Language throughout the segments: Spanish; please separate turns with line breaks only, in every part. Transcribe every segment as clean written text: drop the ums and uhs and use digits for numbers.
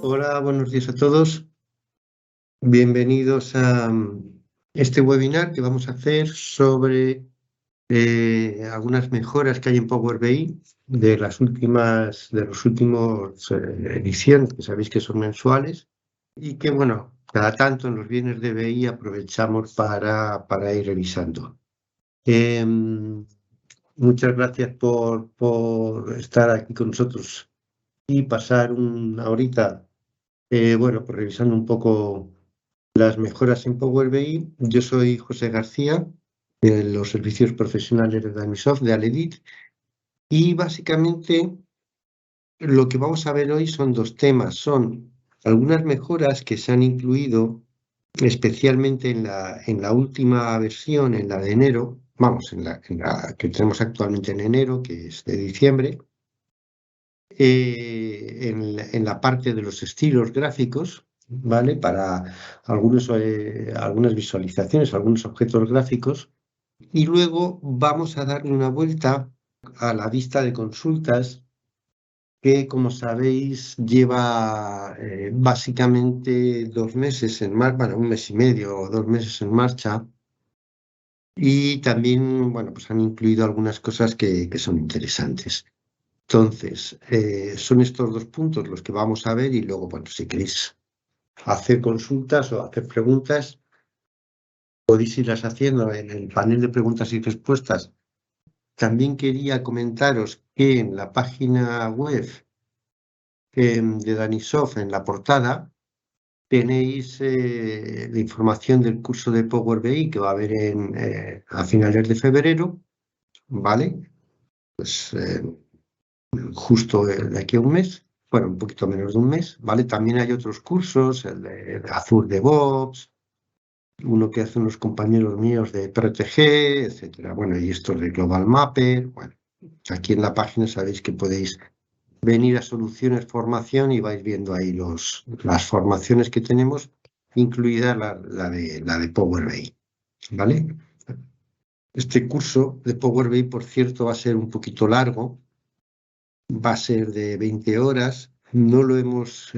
Hola, buenos días a todos. Bienvenidos a este webinar que vamos a hacer sobre algunas mejoras que hay en Power BI de los últimos ediciones, que sabéis que son mensuales, y que, bueno, cada tanto en los viernes de BI aprovechamos para ir revisando. Muchas gracias por estar aquí con nosotros y pasar una horita, bueno, pues revisando un poco las mejoras en Power BI. Yo soy José García, de los servicios profesionales de Danisoft, de Aledit, y básicamente lo que vamos a ver hoy son dos temas. Son algunas mejoras que se han incluido especialmente en la última versión, en la de enero, vamos, en la que tenemos actualmente en enero, que es de diciembre, en la parte de los estilos gráficos, ¿vale? Para algunas visualizaciones, algunos objetos gráficos. Y luego vamos a darle una vuelta a la vista de consultas que, como sabéis, lleva básicamente 2 meses en marcha, bueno, 1 mes y medio o 2 meses en marcha. Y también, bueno, pues han incluido algunas cosas que son interesantes. Entonces, son estos dos puntos los que vamos a ver y luego, bueno, si queréis hacer consultas o hacer preguntas, podéis irlas haciendo en el panel de preguntas y respuestas. También quería comentaros que en la página web de Danisoft, en la portada, tenéis la información del curso de Power BI que va a haber a finales de febrero, ¿vale? Pues justo de aquí a un mes, bueno, un poquito menos de un mes, ¿vale? También hay otros cursos, el de Azure DevOps, uno que hacen los compañeros míos de PRTG, etcétera. Bueno, y estos de Global Mapper. Bueno, aquí en la página sabéis que podéis venir a Soluciones Formación y vais viendo ahí las formaciones que tenemos, incluida la de Power BI, ¿vale? Este curso de Power BI, por cierto, va a ser un poquito largo, va a ser de 20 horas. No lo hemos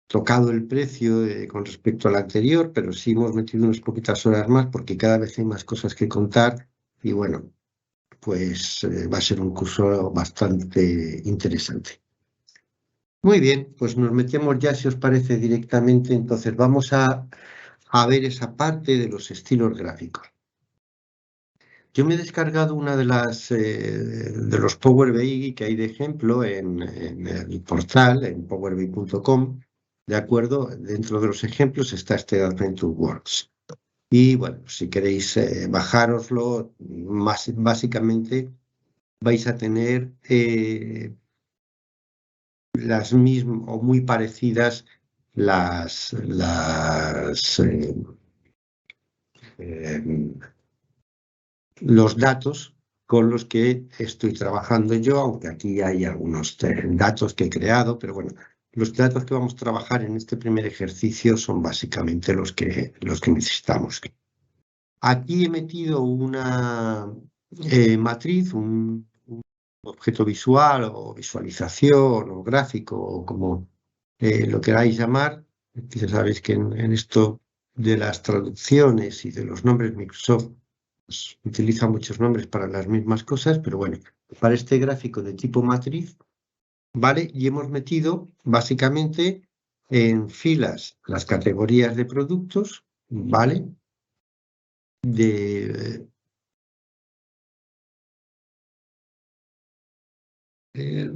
tocado el precio con respecto al anterior, pero sí hemos metido unas poquitas horas más porque cada vez hay más cosas que contar y bueno, pues va a ser un curso bastante interesante. Muy bien, pues nos metemos ya, si os parece, directamente. Entonces vamos a ver esa parte de los estilos gráficos. Yo me he descargado una de los Power BI que hay de ejemplo en el portal, en powerbi.com, ¿de acuerdo? Dentro de los ejemplos está este Adventure Works. Y bueno, si queréis bajároslo, básicamente vais a tener las mismas o muy parecidas eh, los datos con los que estoy trabajando yo, aunque aquí hay algunos datos que he creado, pero bueno, los datos que vamos a trabajar en este primer ejercicio son básicamente los que necesitamos. Aquí he metido una matriz, un objeto visual o visualización o gráfico, o como lo queráis llamar. Ya sabéis que en esto de las traducciones y de los nombres, Microsoft pues, utiliza muchos nombres para las mismas cosas, pero bueno, para este gráfico de tipo matriz, ¿vale? Y hemos metido básicamente en filas las categorías de productos, ¿vale? De, eh,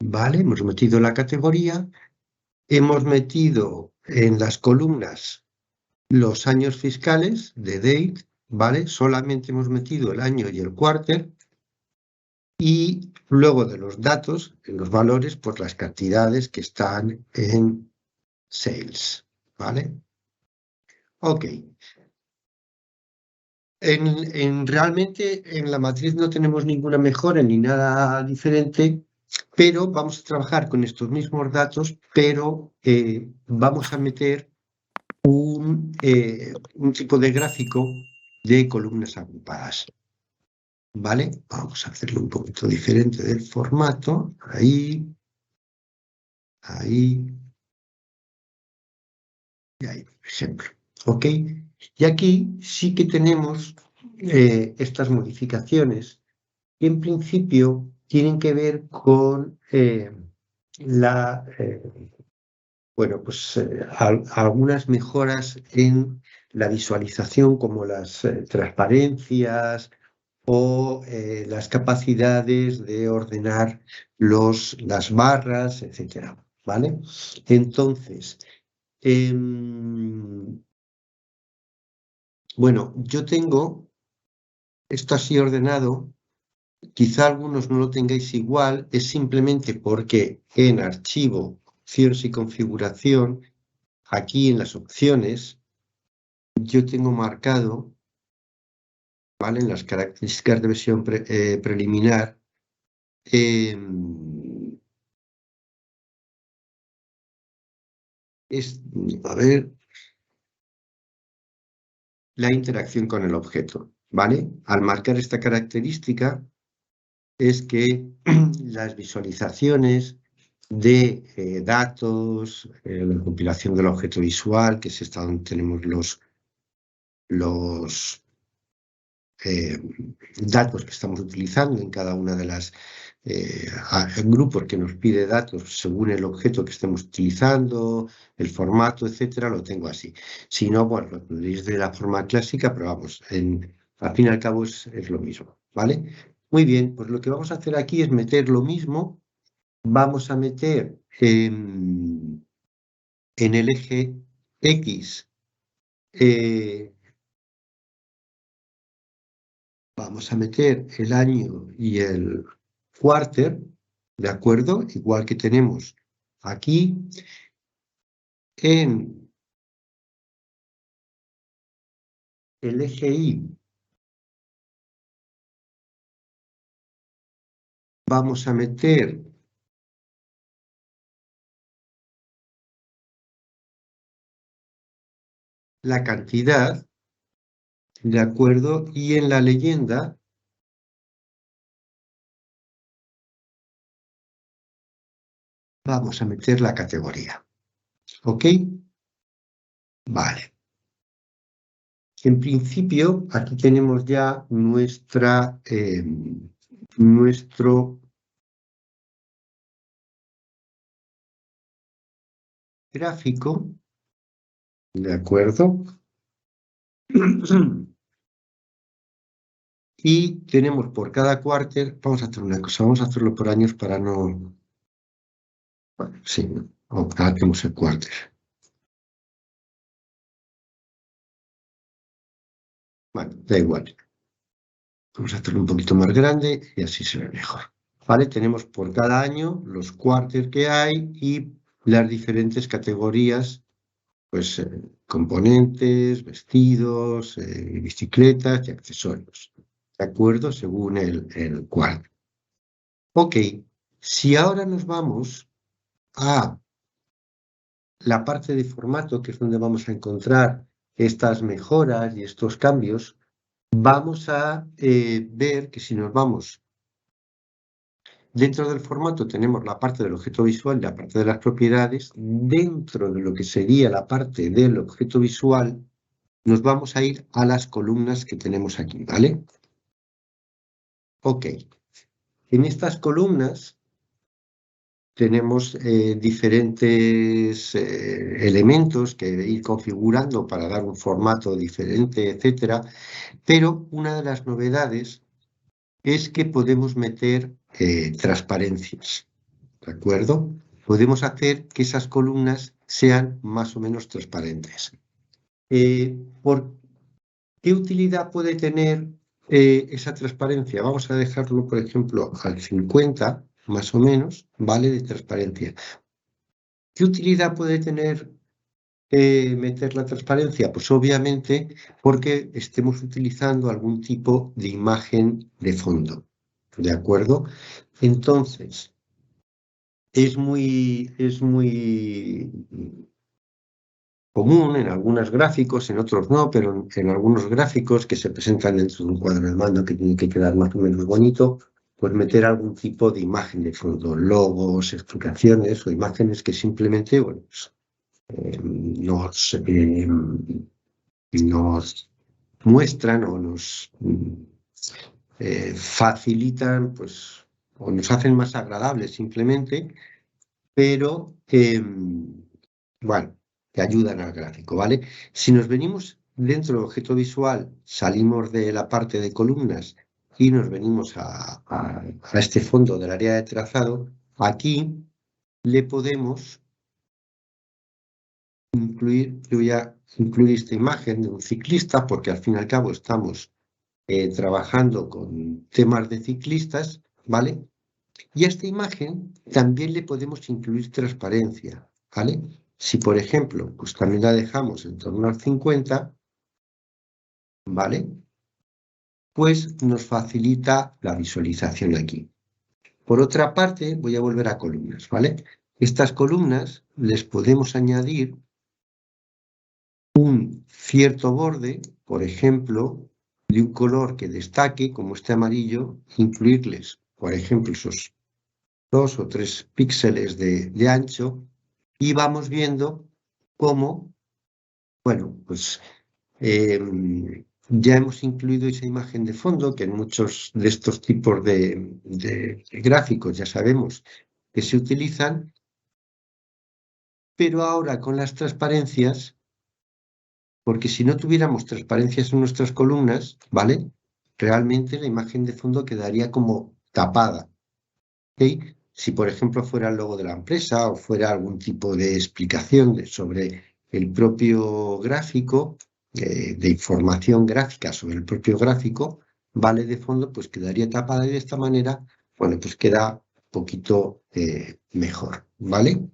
¿vale? Hemos metido la categoría, hemos metido en las columnas los años fiscales de date, ¿vale? Solamente hemos metido el año y el quarter. Y luego de los datos, en los valores, pues las cantidades que están en sales, ¿vale? Ok. Realmente en la matriz no tenemos ninguna mejora ni nada diferente, pero vamos a trabajar con estos mismos datos, pero vamos a meter un tipo de gráfico de columnas agrupadas. ¿vale? Vamos a hacerlo un poquito diferente del formato. Ahí, ahí y ahí, por ejemplo. ¿Ok? Y aquí sí que tenemos estas modificaciones que en principio tienen que ver con la... bueno, pues algunas mejoras en la visualización, como las transparencias o las capacidades de ordenar las barras, etcétera, ¿vale? Entonces, bueno, yo tengo esto así ordenado. Quizá algunos no lo tengáis igual, es simplemente porque en archivo, opciones y configuración, aquí en las opciones, yo tengo marcado, ¿vale? En las características de versión preliminar, es, a ver, la interacción con el objeto, ¿vale? Al marcar esta característica es que las visualizaciones de datos, la compilación del objeto visual, que es esta donde tenemos los datos que estamos utilizando en cada una de las grupos que nos pide datos según el objeto que estemos utilizando, el formato, etcétera, lo tengo así. Si no, bueno, lo tendréis de la forma clásica, pero vamos, al fin y al cabo es lo mismo, ¿vale? Muy bien, pues lo que vamos a hacer aquí es meter lo mismo. Vamos a meter en el eje X, vamos a meter el año y el quarter, ¿de acuerdo? Igual que tenemos aquí. En el eje Y vamos a meter la cantidad, ¿de acuerdo? Y en la leyenda vamos a meter la categoría. ¿Ok? Vale. En principio, aquí tenemos ya nuestro gráfico, ¿de acuerdo? Y tenemos por cada quarter, vamos a hacer una cosa, vamos a hacerlo por años para no... Bueno, sí, hacemos el quarter. Bueno, da igual. Vamos a hacerlo un poquito más grande y así se ve mejor. ¿Vale? Tenemos por cada año los quarters que hay y las diferentes categorías, pues componentes, vestidos, bicicletas y accesorios. ¿De acuerdo? Según el quarter. Ok, si ahora nos vamos a la parte de formato, que es donde vamos a encontrar estas mejoras y estos cambios, vamos a ver que si nos vamos dentro del formato, tenemos la parte del objeto visual y la parte de las propiedades. Dentro de lo que sería la parte del objeto visual, nos vamos a ir a las columnas que tenemos aquí, ¿vale? Ok. En estas columnas tenemos diferentes elementos que ir configurando para dar un formato diferente, etcétera. Pero una de las novedades es que podemos meter transparencias, ¿de acuerdo? Podemos hacer que esas columnas sean más o menos transparentes. ¿Por qué utilidad puede tener esa transparencia? Vamos a dejarlo, por ejemplo, al 50, más o menos, ¿vale? De transparencia. ¿Qué utilidad puede tener meter la transparencia? Pues obviamente porque estemos utilizando algún tipo de imagen de fondo, ¿de acuerdo? Entonces, es muy común en algunos gráficos, en otros no, pero en algunos gráficos que se presentan dentro de un cuadro de mando que tiene que quedar más o menos bonito, pues meter algún tipo de imagen de fondo, logos, explicaciones o imágenes que simplemente, bueno, pues, nos muestran o nos facilitan, pues, o nos hacen más agradables simplemente, pero, bueno, que ayudan al gráfico, ¿vale? Si nos venimos dentro del objeto visual, salimos de la parte de columnas y nos venimos a este fondo del área de trazado, aquí le podemos incluir, yo voy a incluir esta imagen de un ciclista, porque al fin y al cabo estamos trabajando con temas de ciclistas, ¿vale? Y a esta imagen también le podemos incluir transparencia, ¿vale? Si, por ejemplo, pues también la dejamos en torno al 50, ¿vale? Pues nos facilita la visualización aquí. Por otra parte, voy a volver a columnas, ¿vale? Estas columnas les podemos añadir un cierto borde, por ejemplo, de un color que destaque, como este amarillo, incluirles, por ejemplo, esos 2 o 3 píxeles de ancho, y vamos viendo cómo, bueno, pues ya hemos incluido esa imagen de fondo, que en muchos de estos tipos de gráficos ya sabemos que se utilizan, pero ahora con las transparencias, porque si no tuviéramos transparencias en nuestras columnas, ¿vale? Realmente la imagen de fondo quedaría como tapada, ¿ok? Si, por ejemplo, fuera el logo de la empresa o fuera algún tipo de explicación sobre el propio gráfico, de información gráfica sobre el propio gráfico, ¿vale? De fondo, pues quedaría tapada y de esta manera, bueno, pues queda un poquito mejor, ¿vale?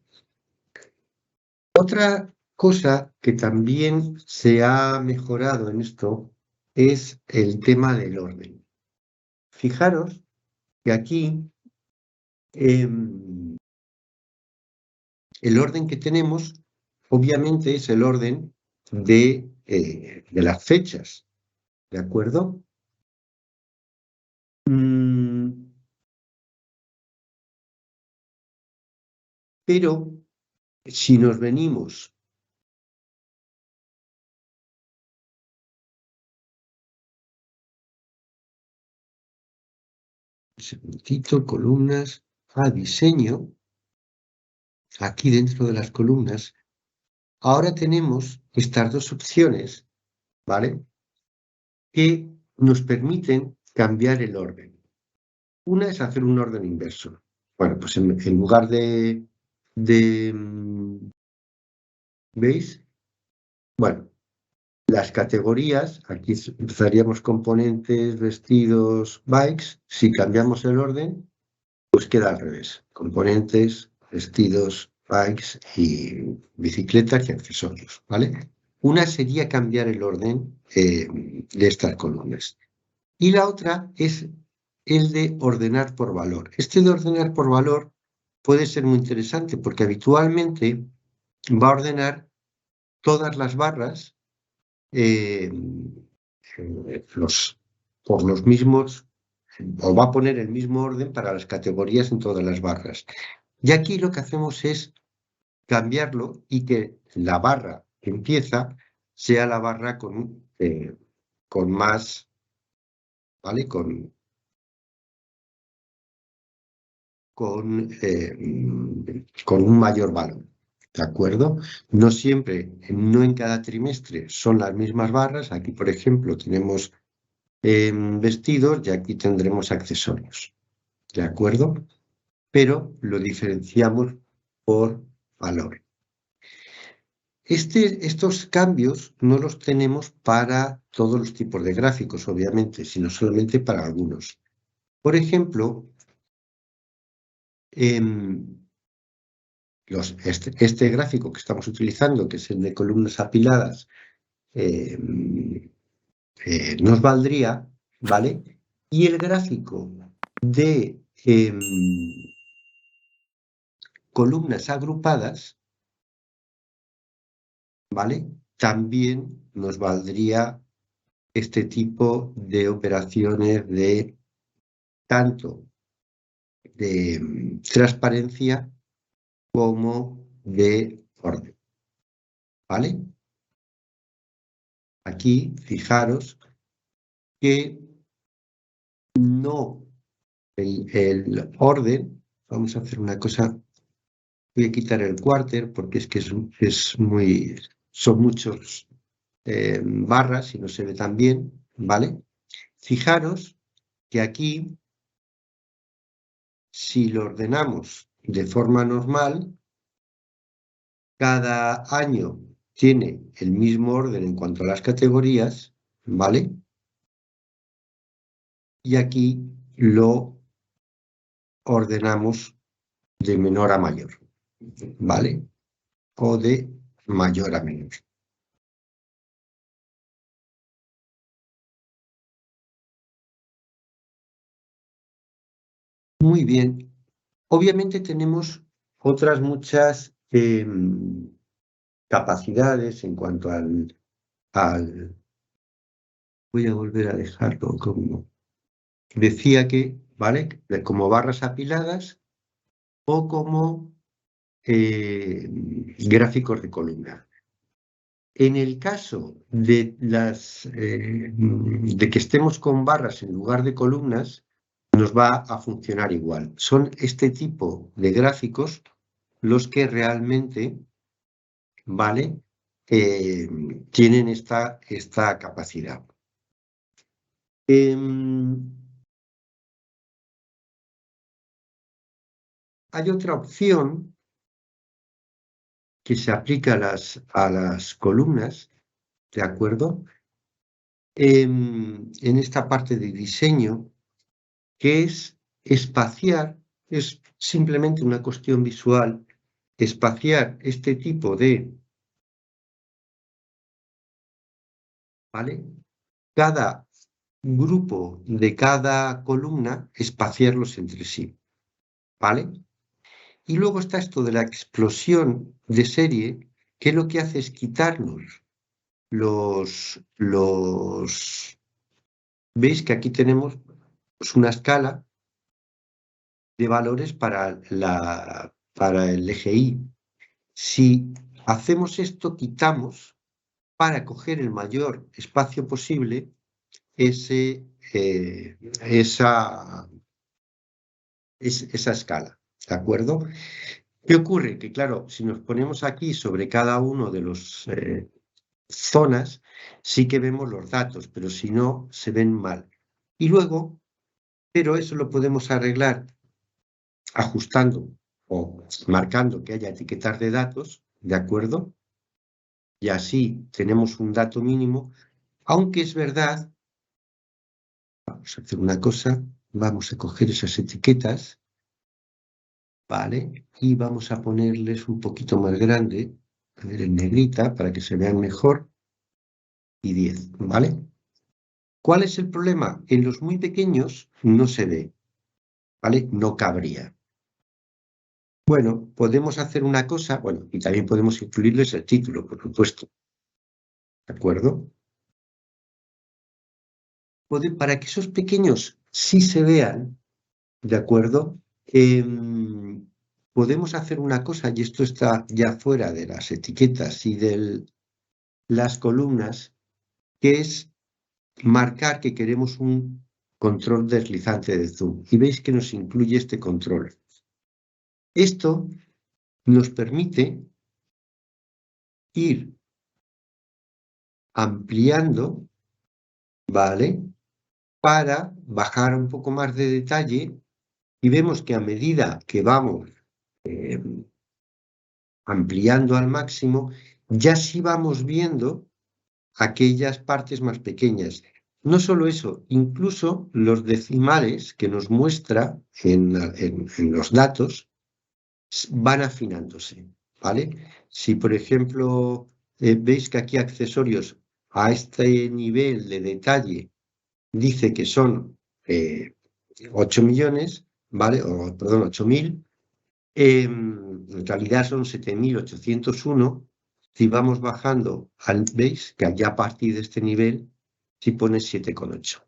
Otra cosa que también se ha mejorado en esto es el tema del orden. Fijaros que aquí el orden que tenemos, obviamente, es el orden de las fechas, ¿de acuerdo? Pero si nos venimos un segundito, columnas, a diseño, aquí dentro de las columnas, ahora tenemos estas dos opciones, ¿vale? Que nos permiten cambiar el orden. Una es hacer un orden inverso. Bueno, pues en lugar ¿veis? Bueno, las categorías, aquí empezaríamos componentes, vestidos, bikes. Si cambiamos el orden, pues queda al revés. Componentes, vestidos, bikes y bicicletas y accesorios, ¿vale? Una sería cambiar el orden de estas columnas. Y la otra es el de ordenar por valor. Este de ordenar por valor puede ser muy interesante porque habitualmente va a ordenar todas las barras eh, por los mismos, o va a poner el mismo orden para las categorías en todas las barras. Y aquí lo que hacemos es cambiarlo y que la barra que empieza sea la barra con más, ¿vale? Con un mayor valor, ¿de acuerdo? No siempre, no en cada trimestre son las mismas barras. Aquí, por ejemplo, tenemos vestidos y aquí tendremos accesorios, ¿de acuerdo? Pero lo diferenciamos por valor. Estos cambios no los tenemos para todos los tipos de gráficos, obviamente, sino solamente para algunos. Por ejemplo, este gráfico que estamos utilizando, que es el de columnas apiladas, nos valdría, ¿vale? Y el gráfico de columnas agrupadas, ¿vale? También nos valdría este tipo de operaciones de tanto de transparencia como de orden, ¿vale? Aquí, fijaros que no el orden, vamos a hacer una cosa, voy a quitar el quarter porque es que son muchos barras y no se ve tan bien, ¿vale? Fijaros que aquí, si lo ordenamos de forma normal, cada año tiene el mismo orden en cuanto a las categorías, ¿vale? Y aquí lo ordenamos de menor a mayor, ¿vale? O de mayor a menor. Muy bien. Obviamente tenemos otras muchas capacidades en cuanto al... Voy a volver a dejarlo como... Decía que, ¿vale? Como barras apiladas o como gráficos de columna. En el caso de que estemos con barras en lugar de columnas, nos va a funcionar igual. Son este tipo de gráficos los que realmente, ¿vale? Tienen esta capacidad. Hay otra opción que se aplica a las columnas, ¿de acuerdo? En esta parte de diseño, que es espaciar, es simplemente una cuestión visual, espaciar este tipo de, ¿vale? Cada grupo de cada columna, espaciarlos entre sí, ¿vale? Y luego está esto de la explosión de serie, que lo que hace es quitarnos ¿veis que aquí tenemos pues, una escala de valores para el eje Y? Si hacemos esto, quitamos para coger el mayor espacio posible esa escala, ¿de acuerdo? ¿Qué ocurre? Que claro, si nos ponemos aquí sobre cada uno de los zonas, sí que vemos los datos, pero si no, se ven mal. Y luego, pero eso lo podemos arreglar ajustando o marcando que haya etiquetas de datos, ¿de acuerdo? Y así tenemos un dato mínimo, aunque es verdad, vamos a hacer una cosa, vamos a coger esas etiquetas, ¿vale? Y vamos a ponerles un poquito más grande, a ver, en negrita, para que se vean mejor, y 10, ¿vale? ¿Cuál es el problema? En los muy pequeños no se ve, ¿vale? No cabría. Bueno, podemos hacer una cosa, bueno, y también podemos incluirles el título, por supuesto, ¿de acuerdo? Para que esos pequeños sí se vean, ¿de acuerdo? Podemos hacer una cosa, y esto está ya fuera de las etiquetas y de las columnas, que es marcar que queremos un control deslizante de zoom. Y veis que nos incluye este control. Esto nos permite ir ampliando, ¿vale? Para bajar un poco más de detalle y vemos que a medida que vamos ampliando al máximo, ya sí vamos viendo aquellas partes más pequeñas. No solo eso, incluso los decimales que nos muestra en los datos van afinándose, ¿vale? Si, por ejemplo, veis que aquí accesorios a este nivel de detalle dice que son 8 millones, ¿vale? O, perdón, 8.000, en realidad son 7.801, si vamos bajando, veis que ya a partir de este nivel, si pone 7,8.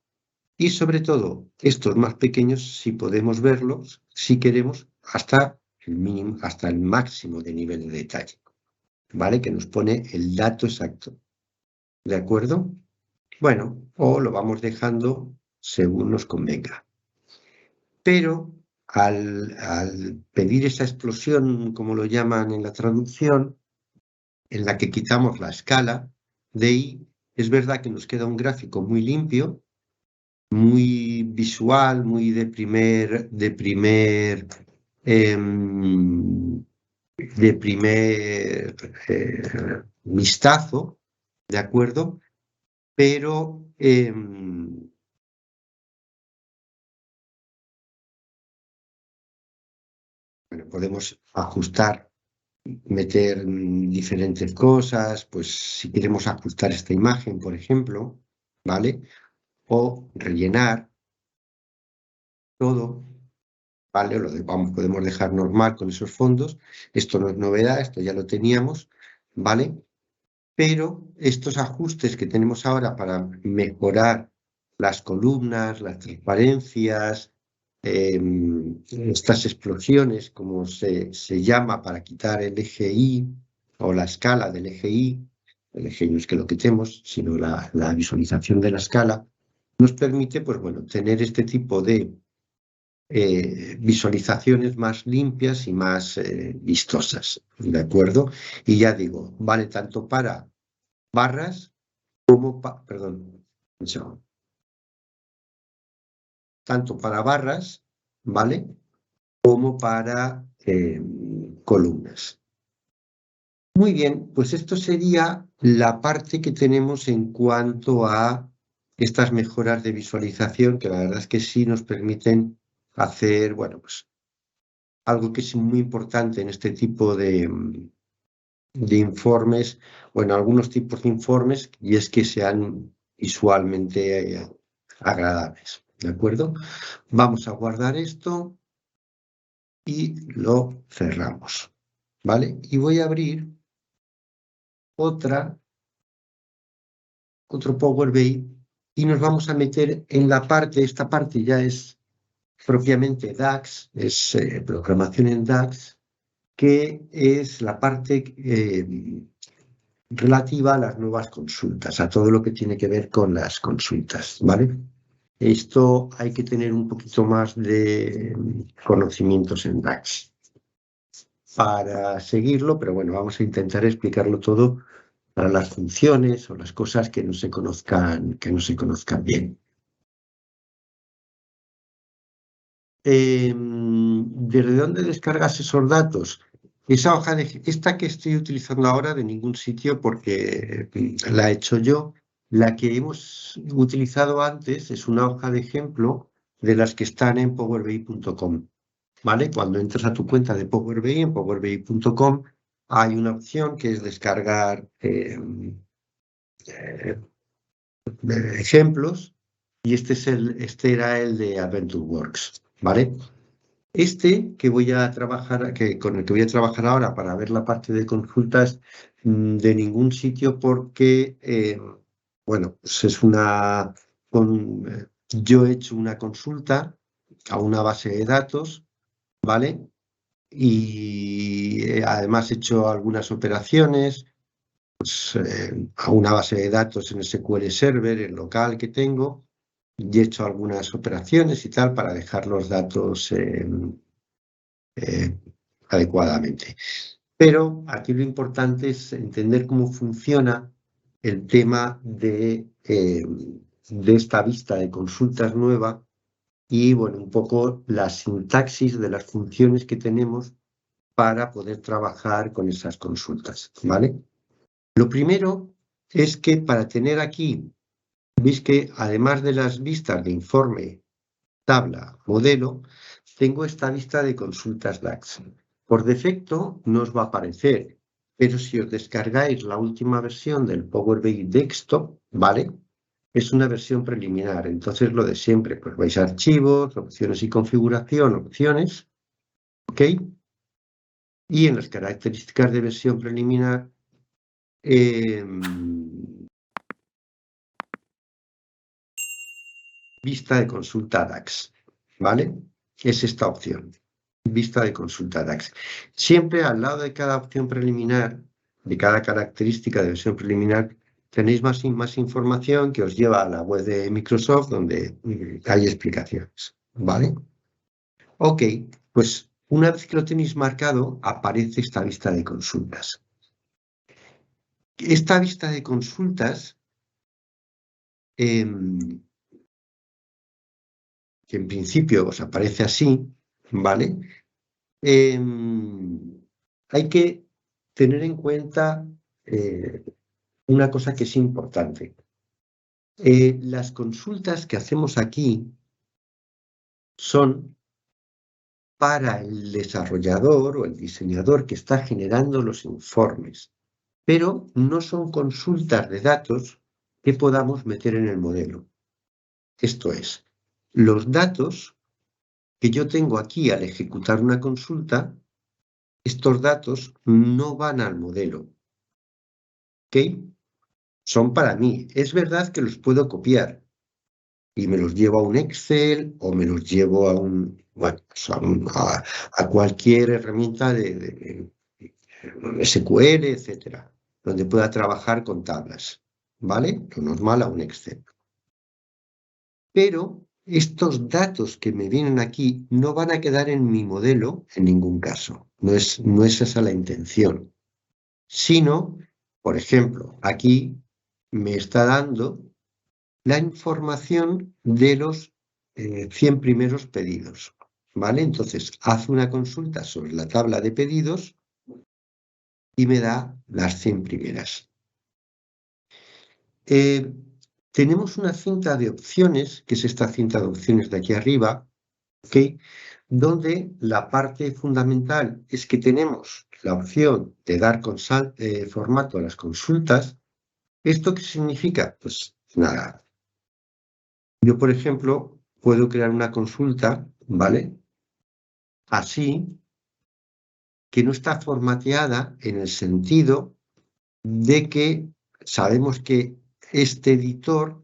Y sobre todo, estos más pequeños, si podemos verlos, si queremos, hasta el mínimo, hasta el máximo de nivel de detalle, ¿vale? Que nos pone el dato exacto. ¿De acuerdo? Bueno, o lo vamos dejando según nos convenga. Pero al pedir esa explosión, como lo llaman en la traducción, en la que quitamos la escala de I, es verdad que nos queda un gráfico muy limpio, muy visual, muy de primer vistazo, ¿de acuerdo? Pero bueno, podemos ajustar, meter diferentes cosas, pues si queremos ajustar esta imagen, por ejemplo, ¿vale? O rellenar todo, ¿vale? Podemos dejar normal con esos fondos. Esto no es novedad, esto ya lo teníamos, ¿vale? Pero estos ajustes que tenemos ahora para mejorar las columnas, las transparencias, estas explosiones, como se llama, para quitar el eje Y o la escala del eje Y, el eje Y no es que lo quitemos, sino la visualización de la escala, nos permite, pues bueno, tener este tipo de visualizaciones más limpias y más vistosas, ¿de acuerdo? Y ya digo, vale tanto para barras como perdón, un segundo. Tanto para barras, ¿vale? Como para columnas. Muy bien, pues esto sería la parte que tenemos en cuanto a estas mejoras de visualización, que la verdad es que sí nos permiten hacer, bueno, pues algo que es muy importante en este tipo de informes, o en algunos tipos de informes, y es que sean visualmente agradables, ¿de acuerdo? Vamos a guardar esto y lo cerramos, ¿vale? Y voy a abrir otro Power BI y nos vamos a meter en la parte, esta parte ya es propiamente DAX, es programación en DAX, que es la parte relativa a las nuevas consultas, a todo lo que tiene que ver con las consultas, ¿vale? Esto hay que tener un poquito más de conocimientos en DAX para seguirlo, pero bueno, vamos a intentar explicarlo todo para las funciones o las cosas que no se conozcan bien. ¿Desde dónde descargas esos datos? Esa hoja esta que estoy utilizando ahora de ningún sitio porque la he hecho yo. La que hemos utilizado antes es una hoja de ejemplo de las que están en powerbi.com. ¿Vale? Cuando entras a tu cuenta de Power BI en powerbi.com hay una opción que es descargar ejemplos y este era el de AdventureWorks, ¿vale? Este que voy a trabajar, con el que voy a trabajar ahora para ver la parte de consultas, de ningún sitio porque, bueno, pues es yo he hecho una consulta a una base de datos, ¿vale? Y además he hecho algunas operaciones, pues, a una base de datos en SQL Server, el local que tengo, y he hecho algunas operaciones y tal para dejar los datos adecuadamente. Pero aquí lo importante es entender cómo funciona el tema de esta vista de consultas nueva y, bueno, un poco la sintaxis de las funciones que tenemos para poder trabajar con esas consultas, ¿vale? Lo primero es que para tener aquí, veis que además de las vistas de informe, tabla, modelo, tengo esta vista de consultas DAX. Por defecto no os va a aparecer, pero si os descargáis la última versión del Power BI Desktop, ¿vale? Es una versión preliminar, entonces lo de siempre, pues vais a archivos, opciones y configuración, opciones, ¿ok? Y en las características de versión preliminar Vista de consulta DAX, ¿vale? Es esta opción, vista de consulta DAX. Siempre al lado de cada opción preliminar, de cada característica de versión preliminar, tenéis más información que os lleva a la web de Microsoft donde hay explicaciones, ¿vale? Ok, pues una vez que lo tenéis marcado, aparece esta vista de consultas. Esta vista de consultas, que en principio os aparece así, ¿vale? Hay que tener en cuenta una cosa que es importante. Las consultas que hacemos aquí son para el desarrollador o el diseñador que está generando los informes, pero no son consultas de datos que podamos meter en el modelo. Esto es, los datos que yo tengo aquí al ejecutar una consulta, estos datos no van al modelo, ¿ok? Son para mí. Es verdad que los puedo copiar y me los llevo a un Excel o me los llevo a bueno, pues a cualquier herramienta de SQL, etcétera, donde pueda trabajar con tablas, ¿vale? Lo normal a un Excel. Pero estos datos que me vienen aquí no van a quedar en mi modelo en ningún caso. No es esa la intención. Sino, por ejemplo, aquí me está dando la información de los 100 primeros pedidos, ¿vale? Entonces, hace una consulta sobre la tabla de pedidos y me da las 100 primeras. Tenemos una cinta de opciones, que es esta cinta de opciones de aquí arriba, ¿ok? Donde la parte fundamental es que tenemos la opción de dar formato a las consultas. ¿Esto qué significa? Pues nada. Yo, por ejemplo, puedo crear una consulta, ¿vale? Así, que no está formateada en el sentido de que sabemos que este editor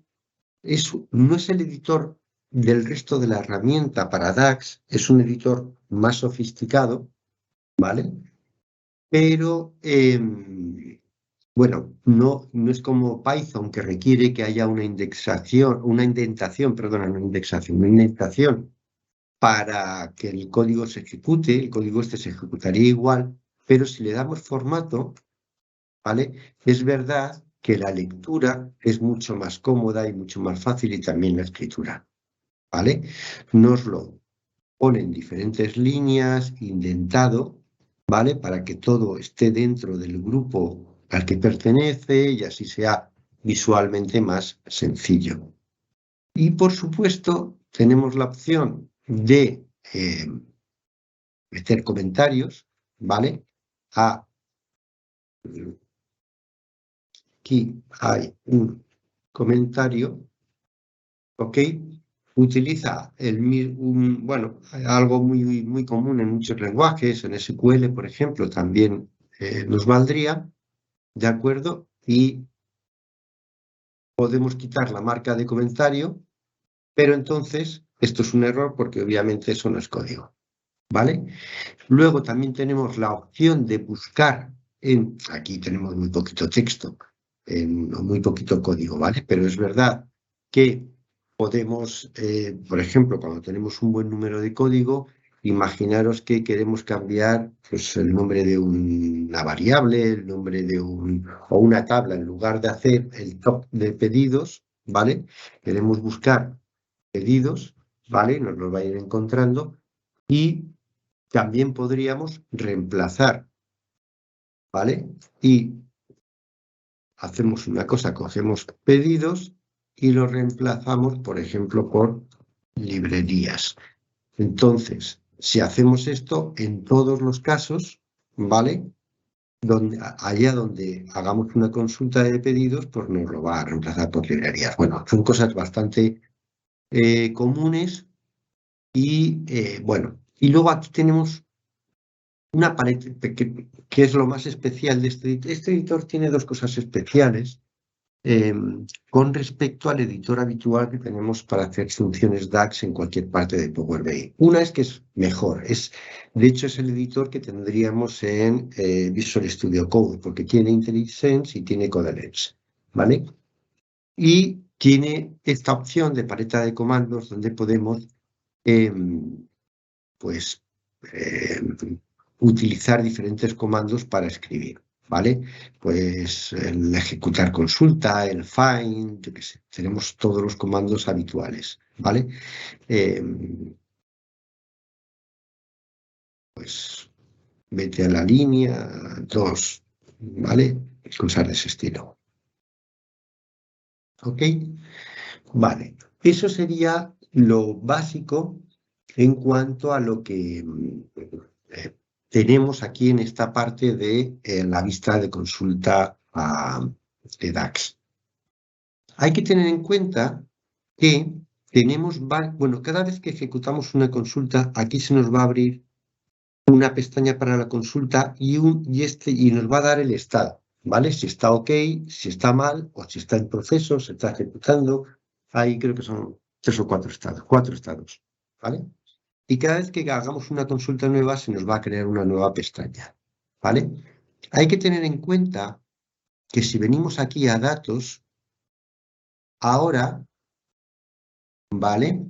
no es el editor del resto de la herramienta para DAX, es un editor más sofisticado, ¿vale? Pero, bueno, no es como Python, que requiere que haya una indentación para que el código se ejecute, el código este se ejecutaría igual, pero si le damos formato, ¿vale? Es verdad que la lectura es mucho más cómoda y mucho más fácil y también la escritura, ¿vale? Nos lo pone en diferentes líneas, indentado, ¿vale? Para que todo esté dentro del grupo al que pertenece y así sea visualmente más sencillo. Y por supuesto, tenemos la opción de meter comentarios, ¿vale? Aquí hay un comentario, ¿ok? Utiliza bueno, algo muy común en muchos lenguajes, en SQL, por ejemplo, también nos valdría, ¿de acuerdo? Y podemos quitar la marca de comentario, pero entonces esto es un error porque obviamente eso no es código, ¿vale? Luego también tenemos la opción de buscar aquí tenemos muy poquito texto, muy poquito código, ¿vale? Pero es verdad que podemos, por ejemplo, cuando tenemos un buen número de código, imaginaros que queremos cambiar pues, el nombre de una variable, el nombre de o una tabla, en lugar de hacer el top de pedidos, ¿vale? Queremos buscar pedidos, ¿vale? Nos los va a ir encontrando y también podríamos reemplazar, ¿vale? Y hacemos una cosa, cogemos pedidos y los reemplazamos, por ejemplo, por librerías. Entonces, si hacemos esto en todos los casos, ¿vale? Allá donde hagamos una consulta de pedidos, pues nos lo va a reemplazar por librerías. Bueno, son cosas bastante comunes y, bueno, y luego aquí tenemos una paleta, que es lo más especial de este editor. Este editor tiene dos cosas especiales con respecto al editor habitual que tenemos para hacer funciones DAX en cualquier parte de Power BI. Una es que es mejor, de hecho es el editor que tendríamos en Visual Studio Code, porque tiene IntelliSense y tiene CodeLens, ¿vale? Y tiene esta opción de paleta de comandos donde podemos pues utilizar diferentes comandos para escribir, ¿vale? Pues el ejecutar consulta, el find, yo qué sé, tenemos todos los comandos habituales, ¿vale? Pues vete a la línea 2, ¿vale? Cosas de ese estilo. ¿Ok? Vale, eso sería lo básico en cuanto a lo que tenemos aquí en esta parte de la vista de consulta de DAX. Hay que tener en cuenta que tenemos, bueno, cada vez que ejecutamos una consulta, aquí se nos va a abrir una pestaña para la consulta y nos va a dar el estado, ¿vale? Si está ok, si está mal o si está en proceso, se está ejecutando. Ahí creo que son 3 o 4 estados, ¿vale? Y cada vez que hagamos una consulta nueva se nos va a crear una nueva pestaña, ¿vale? Hay que tener en cuenta que si venimos aquí a datos, ahora, ¿vale?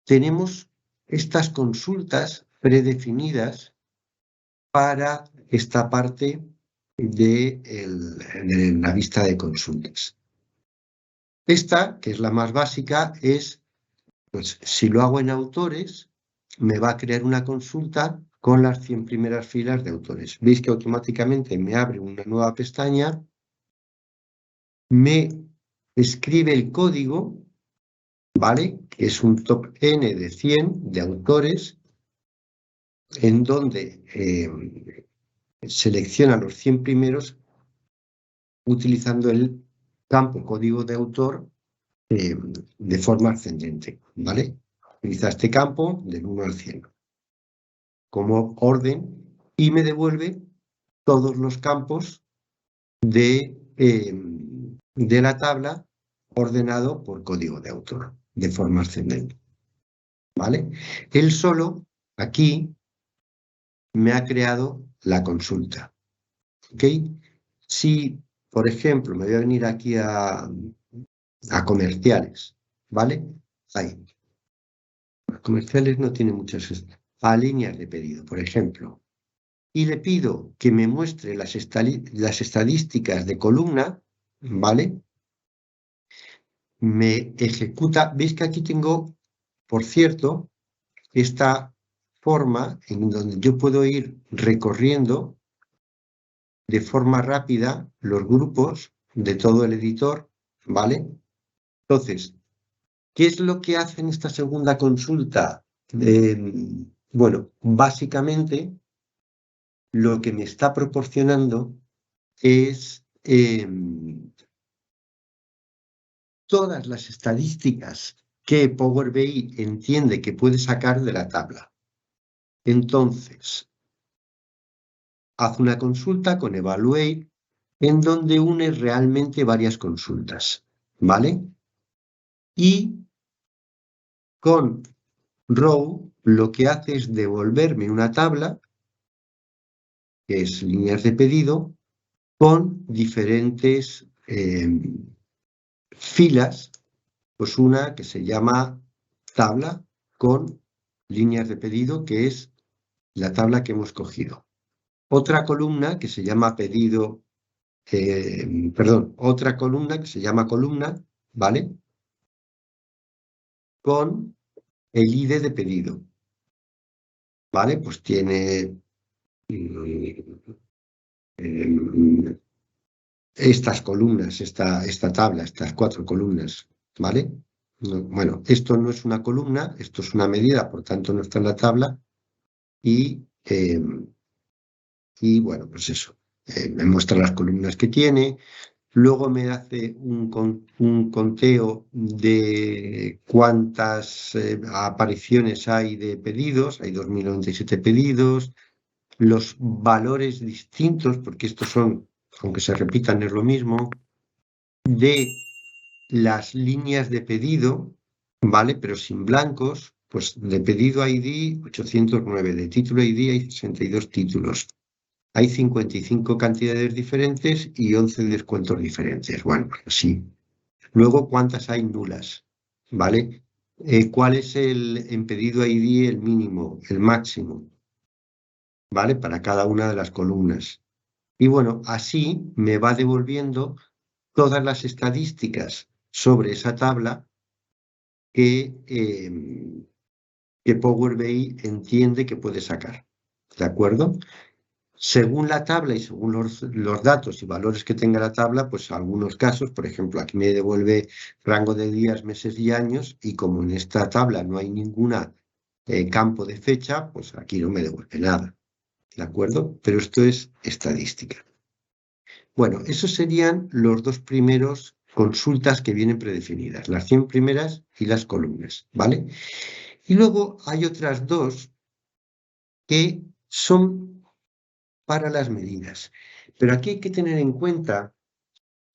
Tenemos estas consultas predefinidas para esta parte de la vista de consultas. Esta, que es la más básica, es, pues, si lo hago en autores, me va a crear una consulta con las 100 primeras filas de autores. Veis que automáticamente me abre una nueva pestaña, me escribe el código, ¿vale? Que es un top N de 100 de autores, en donde selecciona los 100 primeros utilizando el campo código de autor de forma ascendente, ¿vale? Utiliza este campo del 1 al 100 como orden y me devuelve todos los campos de la tabla ordenado por código de autor de forma ascendente, ¿vale? Él solo aquí me ha creado la consulta, ¿ok? Si, por ejemplo, me voy a venir aquí a comerciales, ¿vale? Ahí. Comerciales no tiene muchas, a líneas de pedido, por ejemplo. Y le pido que me muestre las estadísticas de columna, ¿vale? Me ejecuta, veis que aquí tengo, por cierto, esta forma en donde yo puedo ir recorriendo de forma rápida los grupos de todo el editor, ¿vale? Entonces, ¿qué es lo que hace en esta segunda consulta? Bueno, básicamente lo que me está proporcionando es todas las estadísticas que Power BI entiende que puede sacar de la tabla. Entonces, hace una consulta con Evaluate en donde une realmente varias consultas, ¿vale? Y con Row lo que hace es devolverme una tabla, que es líneas de pedido, con diferentes filas, pues una que se llama tabla con líneas de pedido, que es la tabla que hemos cogido. Otra columna que se llama pedido, otra columna que se llama columna, ¿vale? Con el ID de pedido, ¿vale? Pues tiene estas columnas, esta tabla, estas 4 columnas, ¿vale? Bueno, esto no es una columna, esto es una medida, por tanto no está en la tabla, y bueno, pues eso, me muestra las columnas que tiene, luego me hace un conteo de cuántas apariciones hay de pedidos, hay 2097 pedidos, los valores distintos, porque estos son, aunque se repitan, es lo mismo, de las líneas de pedido, ¿vale? Pero sin blancos, pues de pedido ID 809, de título ID hay 62 títulos. Hay 55 cantidades diferentes y 11 descuentos diferentes. Bueno, sí. Luego, ¿cuántas hay nulas? ¿Vale? ¿Cuál es en pedido ID el mínimo, el máximo? ¿Vale? Para cada una de las columnas. Y bueno, así me va devolviendo todas las estadísticas sobre esa tabla que Power BI entiende que puede sacar. ¿De acuerdo? Según la tabla y según los datos y valores que tenga la tabla, pues algunos casos, por ejemplo, aquí me devuelve rango de días, meses y años, y como en esta tabla no hay ninguna campo de fecha, pues aquí no me devuelve nada. ¿De acuerdo? Pero esto es estadística. Bueno, esos serían los dos primeros consultas que vienen predefinidas, las 100 primeras y las columnas, ¿vale? Y luego hay otras dos que son para las medidas. Pero aquí hay que tener en cuenta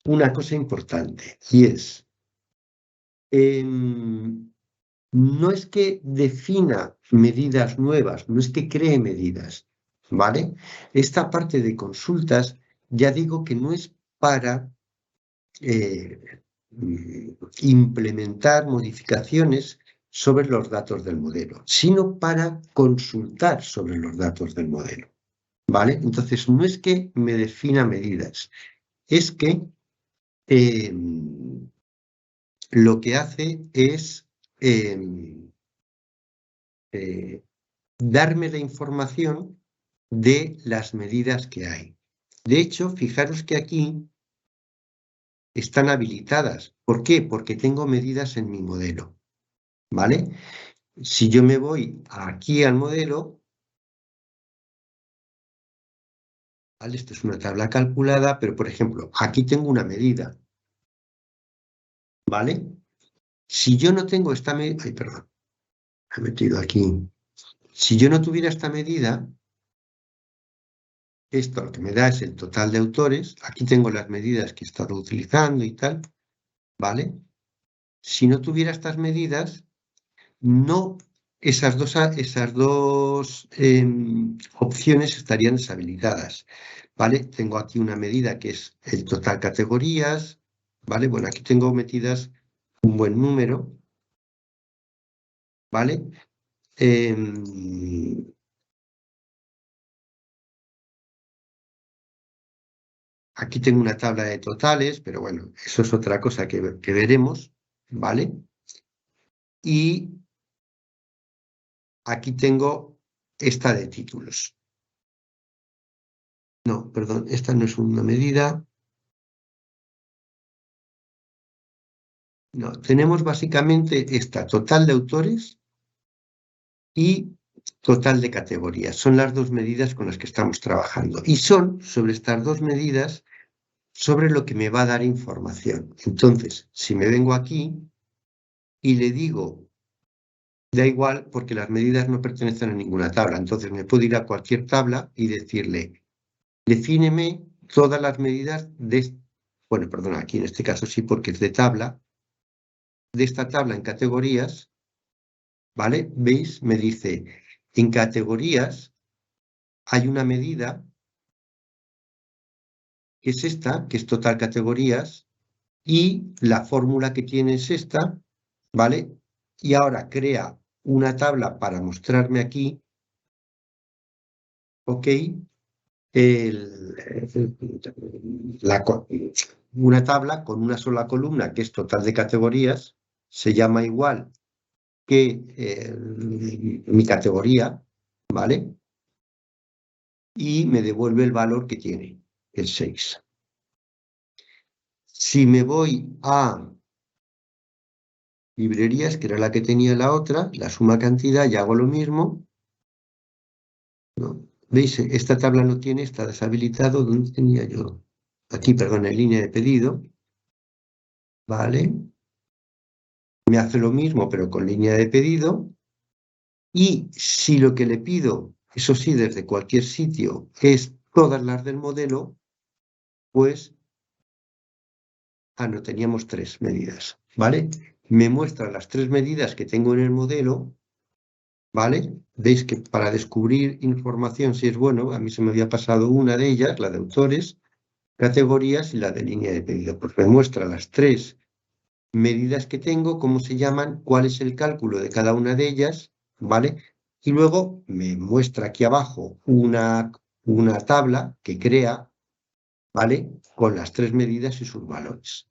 una cosa importante y es, no es que defina medidas nuevas, no es que cree medidas, ¿vale? Esta parte de consultas, ya digo que no es para implementar modificaciones sobre los datos del modelo, sino para consultar sobre los datos del modelo, ¿vale? Entonces, no es que me defina medidas, es que lo que hace es darme la información de las medidas que hay. De hecho, fijaros que aquí están habilitadas. ¿Por qué? Porque tengo medidas en mi modelo, ¿vale? Si yo me voy aquí al modelo, ¿vale? Esto es una tabla calculada, pero por ejemplo, aquí tengo una medida, ¿vale? Si yo no tengo esta medida, ay, perdón, me he metido aquí. Si yo no tuviera esta medida, esto lo que me da es el total de autores. Aquí tengo las medidas que he estado utilizando y tal, ¿vale? Si no tuviera estas medidas, no, esas dos opciones estarían deshabilitadas, ¿vale? Tengo aquí una medida que es el total categorías, ¿vale? Bueno, aquí tengo metidas un buen número, ¿vale? Aquí tengo una tabla de totales, pero bueno, eso es otra cosa que veremos, ¿vale? Y aquí tengo esta de títulos. No, perdón, esta no es una medida. No, tenemos básicamente esta total de autores y total de categorías. Son las dos medidas con las que estamos trabajando. Y son sobre estas dos medidas sobre lo que me va a dar información. Entonces, si me vengo aquí y le digo, da igual porque las medidas no pertenecen a ninguna tabla, entonces me puedo ir a cualquier tabla y decirle, defíneme todas las medidas de, bueno, perdón, aquí en este caso sí porque es de tabla, de esta tabla en categorías, ¿vale? ¿Veis? Me dice, en categorías hay una medida que es esta, que es total categorías, y la fórmula que tiene es esta, ¿vale? Y ahora crea una tabla para mostrarme aquí, ¿ok? Una tabla con una sola columna que es total de categorías, se llama igual que mi categoría, ¿vale? Y me devuelve el valor que tiene, el 6. Si me voy a librerías, que era la que tenía la otra, la suma cantidad, y hago lo mismo, ¿no? ¿Veis? Esta tabla no tiene, está deshabilitado. ¿Dónde tenía yo? Aquí, perdón, en línea de pedido, ¿vale? Me hace lo mismo, pero con línea de pedido. Y si lo que le pido eso sí, desde cualquier sitio, es todas las del modelo, pues, no teníamos 3 medidas, ¿vale? Me muestra las 3 medidas que tengo en el modelo, ¿vale? Veis que para descubrir información, si es bueno, a mí se me había pasado una de ellas, la de autores, categorías y la de línea de pedido. Pues me muestra las 3 medidas que tengo, cómo se llaman, cuál es el cálculo de cada una de ellas, ¿vale? Y luego me muestra aquí abajo una tabla que crea, ¿vale? Con las 3 medidas y sus valores.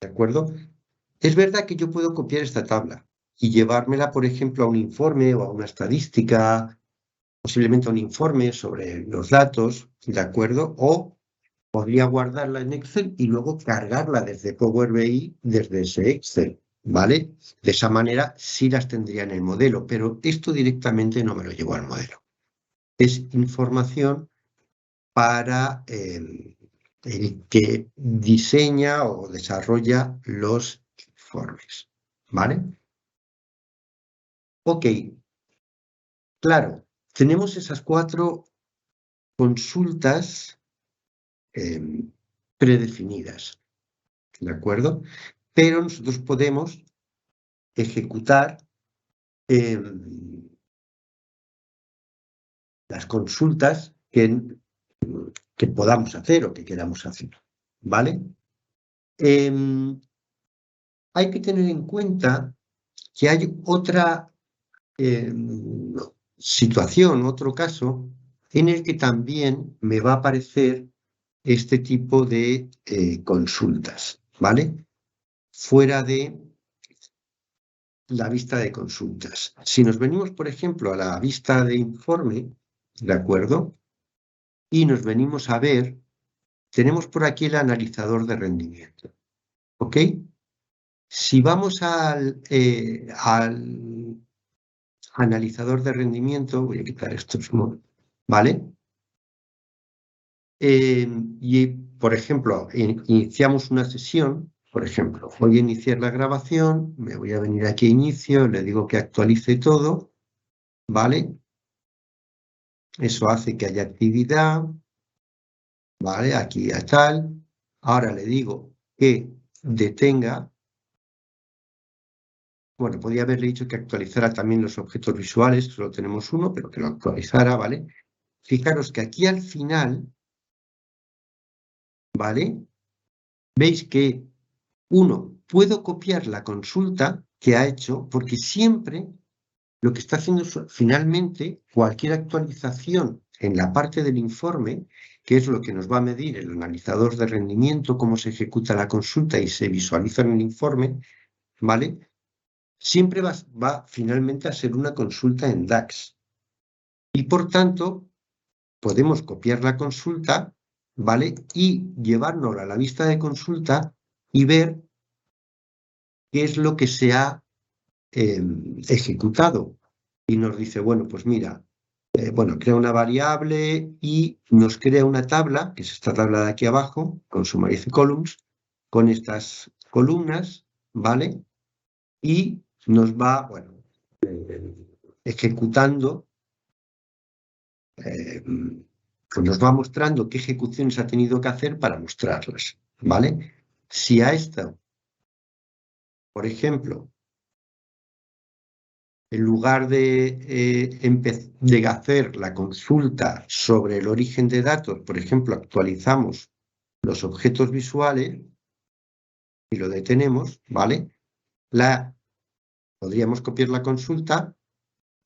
¿De acuerdo? Es verdad que yo puedo copiar esta tabla y llevármela, por ejemplo, a un informe o a una estadística, posiblemente a un informe sobre los datos, ¿de acuerdo? O podría guardarla en Excel y luego cargarla desde Power BI, desde ese Excel, ¿vale? De esa manera sí las tendría en el modelo, pero esto directamente no me lo llevo al modelo. Es información para el que diseña o desarrolla los informes, ¿vale? Ok, claro, tenemos esas 4 consultas predefinidas, ¿de acuerdo? Pero nosotros podemos ejecutar las consultas que podamos hacer o que queramos hacer, ¿vale? Hay que tener en cuenta que hay otra situación, otro caso, en el que también me va a aparecer este tipo de consultas, ¿vale? Fuera de la vista de consultas. Si nos venimos, por ejemplo, a la vista de informe, ¿de acuerdo? Y nos venimos a ver, tenemos por aquí el analizador de rendimiento, ¿ok? Si vamos al analizador de rendimiento, voy a quitar estos, ¿vale? Y, por ejemplo, iniciamos una sesión, por ejemplo, voy a iniciar la grabación, me voy a venir aquí a inicio, le digo que actualice todo, ¿vale? Eso hace que haya actividad, ¿vale? Aquí a tal. Ahora le digo que detenga. Bueno, podría haberle dicho que actualizara también los objetos visuales, solo tenemos uno, pero que lo actualizara, ¿vale? Fijaros que aquí al final, ¿vale? Veis que, puedo copiar la consulta que ha hecho, porque siempre lo que está haciendo es, finalmente, cualquier actualización en la parte del informe, que es lo que nos va a medir el analizador de rendimiento, cómo se ejecuta la consulta y se visualiza en el informe, ¿vale? Siempre va finalmente a ser una consulta en DAX. Y por tanto, podemos copiar la consulta, ¿vale? Y llevárnosla a la vista de consulta y ver qué es lo que se ha ejecutado. Y nos dice, bueno, pues mira, bueno, crea una variable y nos crea una tabla, que es esta tabla de aquí abajo, con summarize columns, con estas columnas, ¿vale? Y nos va, bueno, ejecutando, pues nos va mostrando qué ejecuciones ha tenido que hacer para mostrarlas, ¿vale? Si a esta, por ejemplo, en lugar de hacer la consulta sobre el origen de datos, por ejemplo, actualizamos los objetos visuales y lo detenemos, ¿vale? Podríamos copiar la consulta,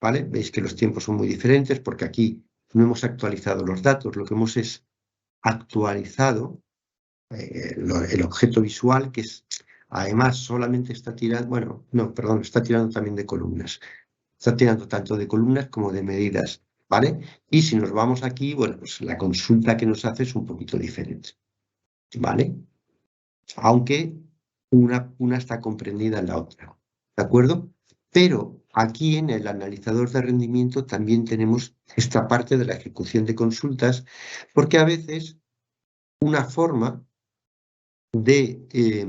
¿vale? Veis que los tiempos son muy diferentes porque aquí no hemos actualizado los datos, lo que hemos es actualizado el objeto visual, que es, además solamente está tirando, bueno, no, perdón, está tirando también de columnas. Está tirando tanto de columnas como de medidas, ¿vale? Y si nos vamos aquí, bueno, pues la consulta que nos hace es un poquito diferente, ¿vale? Aunque una está comprendida en la otra, ¿de acuerdo? Pero aquí en el analizador de rendimiento también tenemos esta parte de la ejecución de consultas, porque a veces una forma de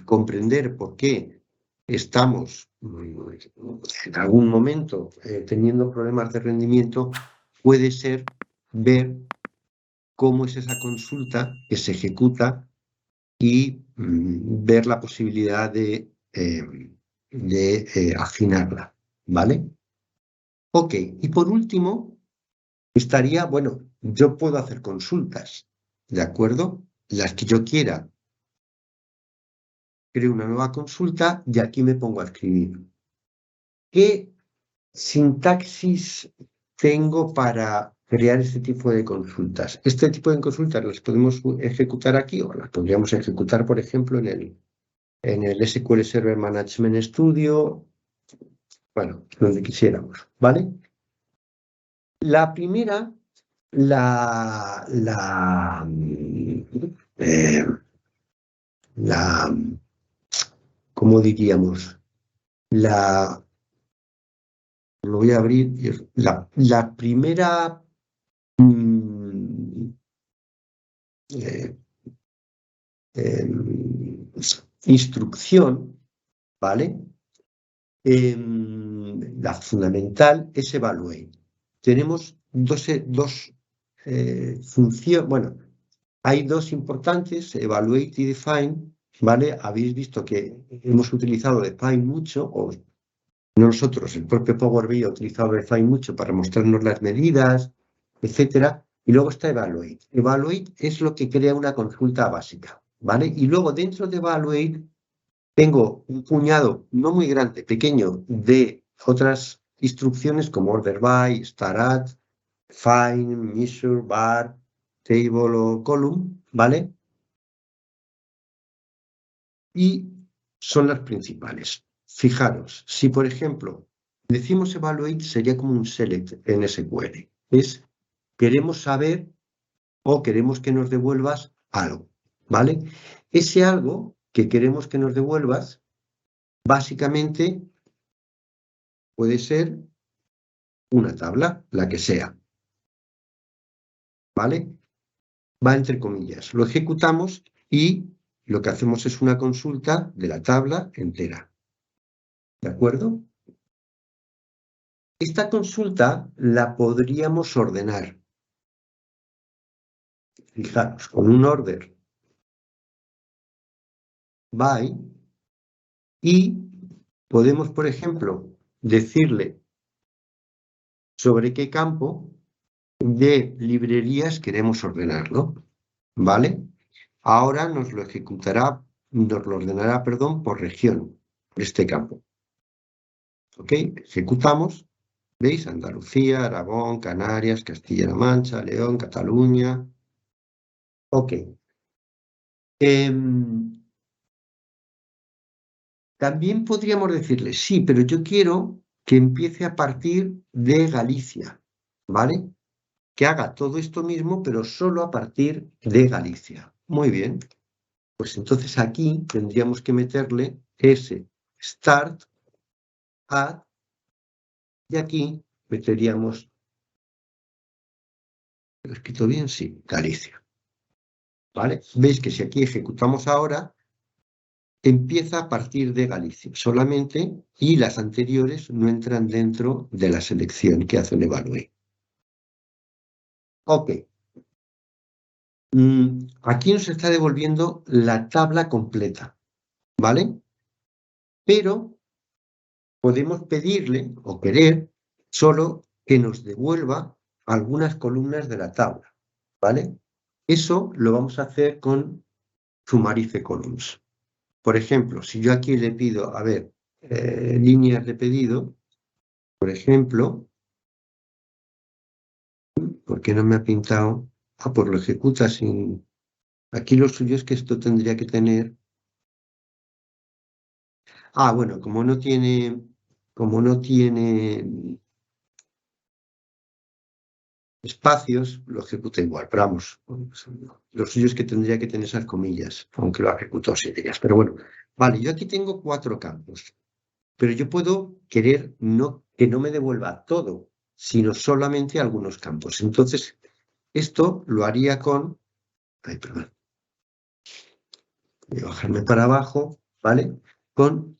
comprender por qué estamos en algún momento teniendo problemas de rendimiento, puede ser ver cómo es esa consulta que se ejecuta y ver la posibilidad de afinarla, ¿vale? Ok, y por último, estaría, bueno, yo puedo hacer consultas, ¿de acuerdo? Las que yo quiera. Creo una nueva consulta y aquí me pongo a escribir. ¿Qué sintaxis tengo para crear este tipo de consultas? Este tipo de consultas las podemos ejecutar aquí o las podríamos ejecutar, por ejemplo, en el SQL Server Management Studio, bueno, donde quisiéramos, ¿vale? La primera, la, la, eh, la, ¿cómo diríamos? Lo voy a abrir. La primera eh, instrucción, ¿vale? La fundamental es evaluate. Tenemos dos funciones, bueno, hay dos importantes, evaluate y define, ¿vale? Habéis visto que hemos utilizado define mucho, o nosotros, el propio Power BI ha utilizado define mucho para mostrarnos las medidas, etcétera, y luego está evaluate. Evaluate es lo que crea una consulta básica, ¿vale? Y luego dentro de evaluate tengo un puñado no muy grande, pequeño, de otras instrucciones como order by, start at, find, measure, bar, table o column, ¿vale? Y son las principales. Fijaros, si por ejemplo decimos evaluate, sería como un select en SQL. Queremos saber o queremos que nos devuelvas algo, ¿vale? Ese algo que queremos que nos devuelvas, básicamente puede ser una tabla, la que sea, ¿vale? Va entre comillas. Lo ejecutamos y lo que hacemos es una consulta de la tabla entera. ¿De acuerdo? Esta consulta la podríamos ordenar. Fijaros, con un order by y podemos, por ejemplo, decirle sobre qué campo de librerías queremos ordenarlo, ¿vale? Ahora nos lo ordenará, perdón, por región, por este campo. ¿Ok? Ejecutamos. ¿Veis? Andalucía, Aragón, Canarias, Castilla-La Mancha, León, Cataluña. Ok. También podríamos decirle, sí, pero yo quiero que empiece a partir de Galicia, ¿vale? Que haga todo esto mismo, pero solo a partir de Galicia. Muy bien. Pues entonces aquí tendríamos que meterle ese start at y aquí meteríamos, ¿lo he escrito bien? Sí, Galicia. ¿Vale? Veis que si aquí ejecutamos ahora, empieza a partir de Galicia solamente y las anteriores no entran dentro de la selección que hace un evaluate. Ok. Aquí nos está devolviendo la tabla completa, ¿vale? Pero podemos pedirle o querer solo que nos devuelva algunas columnas de la tabla, ¿vale? Eso lo vamos a hacer con Sumarize Columns. Por ejemplo, si yo aquí le pido, a ver, líneas de pedido, por ejemplo, ¿por qué no me ha pintado? Ah, pues lo ejecuta sin... Aquí lo suyo es que esto tendría que tener... Ah, bueno, como no tiene espacios, lo ejecuta igual, pero vamos, lo suyo es que tendría que tener esas comillas, aunque lo ha ejecutado sin ellas. Pero bueno, vale, yo aquí tengo 4 campos, pero yo puedo querer que no me devuelva todo, sino solamente algunos campos. Entonces, esto lo haría con... Ay, perdón. Voy a bajarme para abajo, ¿vale? Con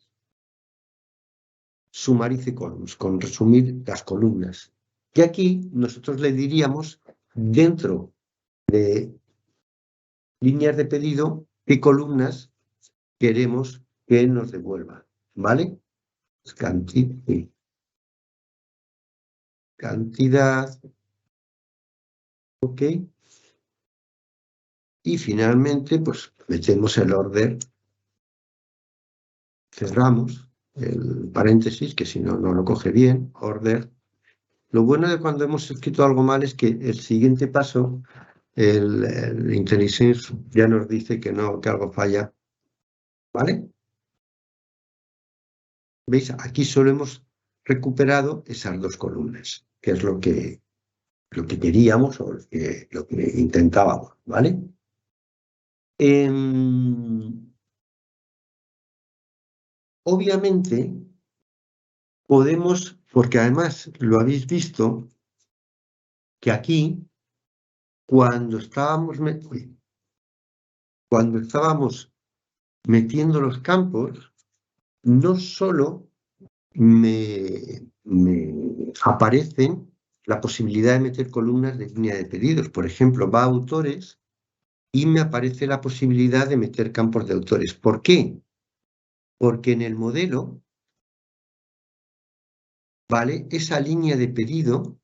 summarize columns, con resumir las columnas. Y aquí nosotros le diríamos, dentro de líneas de pedido, qué columnas queremos que nos devuelva, ¿vale? Cantidad, ok. Y finalmente, pues metemos el order, cerramos el paréntesis, que si no, no lo coge bien, order. Lo bueno de cuando hemos escrito algo mal es que el siguiente paso, el IntelliSense ya nos dice que no, que algo falla, ¿vale? ¿Veis? Aquí solo hemos recuperado esas dos columnas, que es lo que queríamos o lo que intentábamos, ¿vale? Obviamente podemos, porque además lo habéis visto, que aquí, cuando estábamos metiendo los campos, no solo me aparecen la posibilidad de meter columnas de línea de pedidos. Por ejemplo, va a autores y me aparece la posibilidad de meter campos de autores. ¿Por qué? Porque en el modelo, ¿vale? Esa línea de pedido,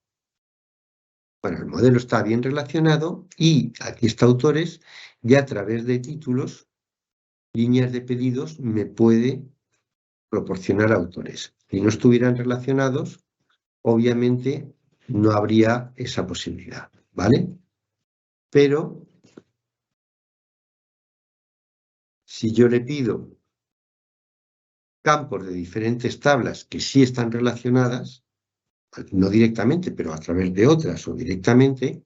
bueno, el modelo está bien relacionado y aquí está autores y a través de títulos, líneas de pedidos, me puede proporcionar autores. Si no estuvieran relacionados, obviamente no habría esa posibilidad, ¿vale? Pero si yo le pido campos de diferentes tablas que sí están relacionadas, no directamente, pero a través de otras o directamente,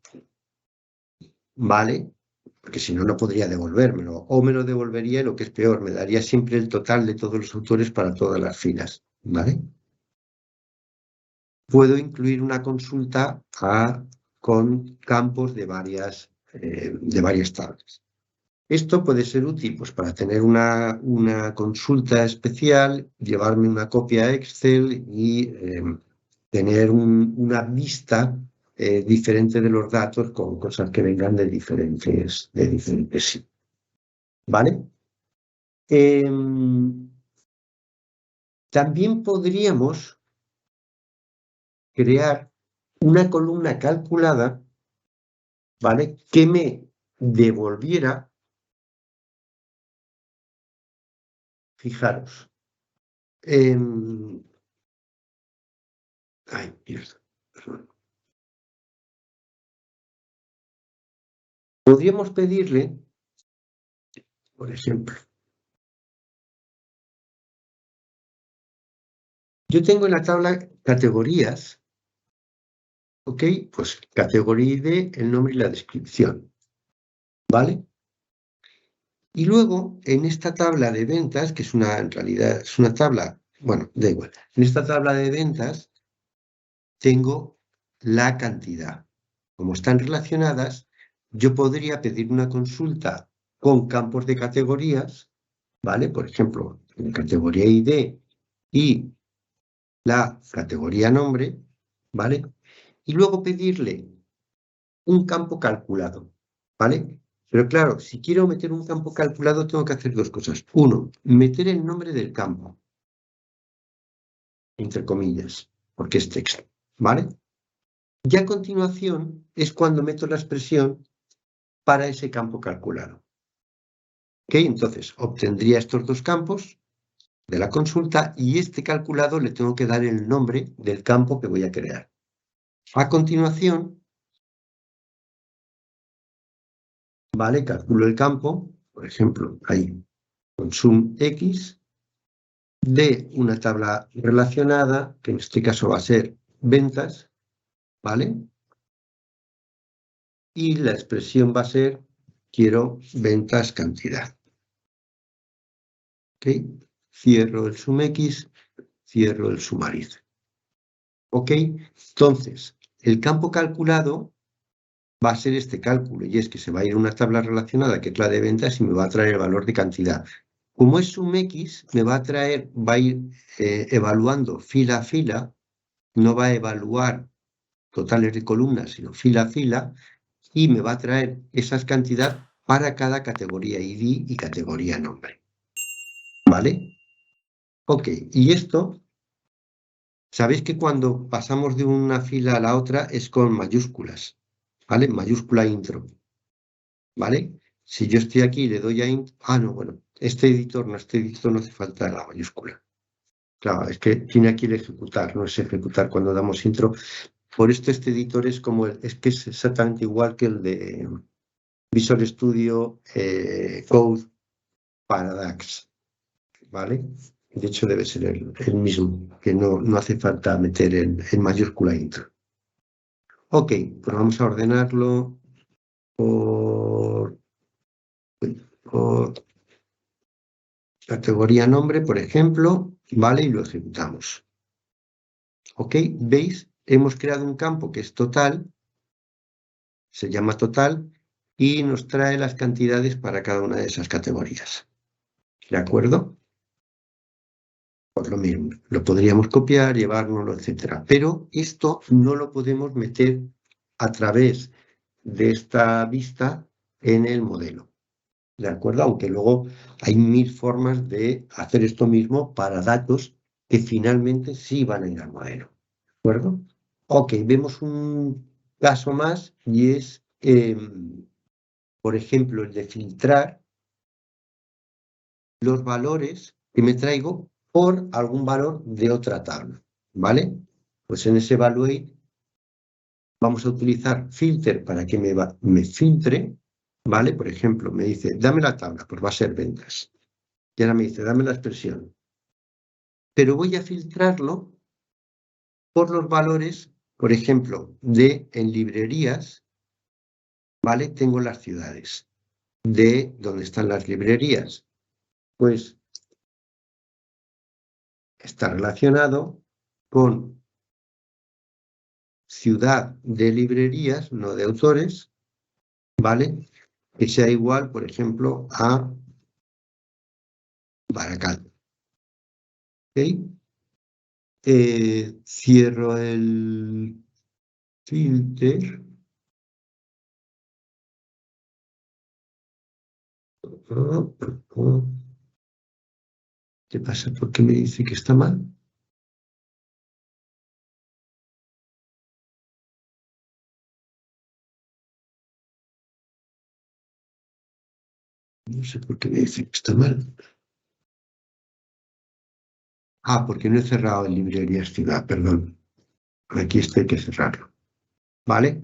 ¿vale? Porque si no, no podría devolvérmelo. O me lo devolvería, y lo que es peor, me daría siempre el total de todos los autores para todas las filas, ¿vale? Puedo incluir una consulta con campos de varias tablas. Esto puede ser útil pues, para tener una consulta especial, llevarme una copia Excel y tener una vista diferente de los datos con cosas que vengan de diferentes sitios. ¿Vale? También podríamos crear una columna calculada, ¿vale? Que me devolviera, fijaros, ay, mierda, perdón. Podríamos pedirle, por ejemplo, yo tengo en la tabla categorías, ¿ok? Pues categoría ID, el nombre y la descripción, ¿vale? Y luego, en esta tabla de ventas, que en realidad es una tabla, bueno, da igual, en esta tabla de ventas tengo la cantidad. Como están relacionadas, yo podría pedir una consulta con campos de categorías, ¿vale? Por ejemplo, en categoría ID y la categoría nombre, ¿vale? Y luego pedirle un campo calculado, ¿vale? Pero claro, si quiero meter un campo calculado, tengo que hacer dos cosas. Uno, meter el nombre del campo, entre comillas, porque es texto, ¿vale? Y a continuación es cuando meto la expresión para ese campo calculado. ¿Ok? Entonces, obtendría estos dos campos de la consulta y este calculado le tengo que dar el nombre del campo que voy a crear. A continuación, ¿vale? Calculo el campo, por ejemplo, ahí, con sum X, de una tabla relacionada, que en este caso va a ser ventas, ¿vale? Y la expresión va a ser, quiero ventas cantidad. ¿Ok? Cierro el sum X, cierro el sumariz. ¿Ok? Entonces, el campo calculado va a ser este cálculo, y es que se va a ir a una tabla relacionada, que es la de ventas, y me va a traer el valor de cantidad. Como es SumX, me va a traer, va a ir evaluando fila a fila, no va a evaluar totales de columnas, sino fila a fila, y me va a traer esas cantidades para cada categoría ID y categoría nombre. ¿Vale? Ok, y esto, sabéis que cuando pasamos de una fila a la otra es con mayúsculas, ¿vale? Mayúscula intro, ¿vale? Si yo estoy aquí y le doy a intro, no, bueno, este editor no hace falta la mayúscula. Claro, es que tiene aquí el ejecutar, no es ejecutar cuando damos intro. Por esto este editor es como, es que es exactamente igual que el de Visual Studio Code para DAX, ¿vale? De hecho debe ser el mismo, que no hace falta meter en mayúscula intro. Ok, pues vamos a ordenarlo por categoría nombre, por ejemplo, ¿vale? Y lo ejecutamos. ¿Ok? ¿Veis? Hemos creado un campo que es total, se llama total, y nos trae las cantidades para cada una de esas categorías. ¿De acuerdo? Pues lo mismo, lo podríamos copiar, llevárnoslo, etc. Pero esto no lo podemos meter a través de esta vista en el modelo. ¿De acuerdo? Aunque luego hay 1000 formas de hacer esto mismo para datos que finalmente sí van a ir al modelo. ¿De acuerdo? Ok, vemos un caso más y es, por ejemplo, el de filtrar los valores que me traigo por algún valor de otra tabla, ¿vale? Pues en ese evaluate vamos a utilizar filter para que me filtre, ¿vale? Por ejemplo, me dice, dame la tabla, pues va a ser ventas. Y ahora me dice, dame la expresión. Pero voy a filtrarlo por los valores, por ejemplo, en librerías, ¿vale? Tengo las ciudades. De dónde están las librerías. Pues está relacionado con ciudad de librerías, no de autores, ¿vale? Que sea igual, por ejemplo, a Baracaldo. ¿Ok? Cierro el filter. ¿Qué pasa? ¿Por qué me dice que está mal? No sé por qué me dice que está mal. Porque no he cerrado en librerías ciudad, perdón. Aquí esto hay que cerrarlo. ¿Vale?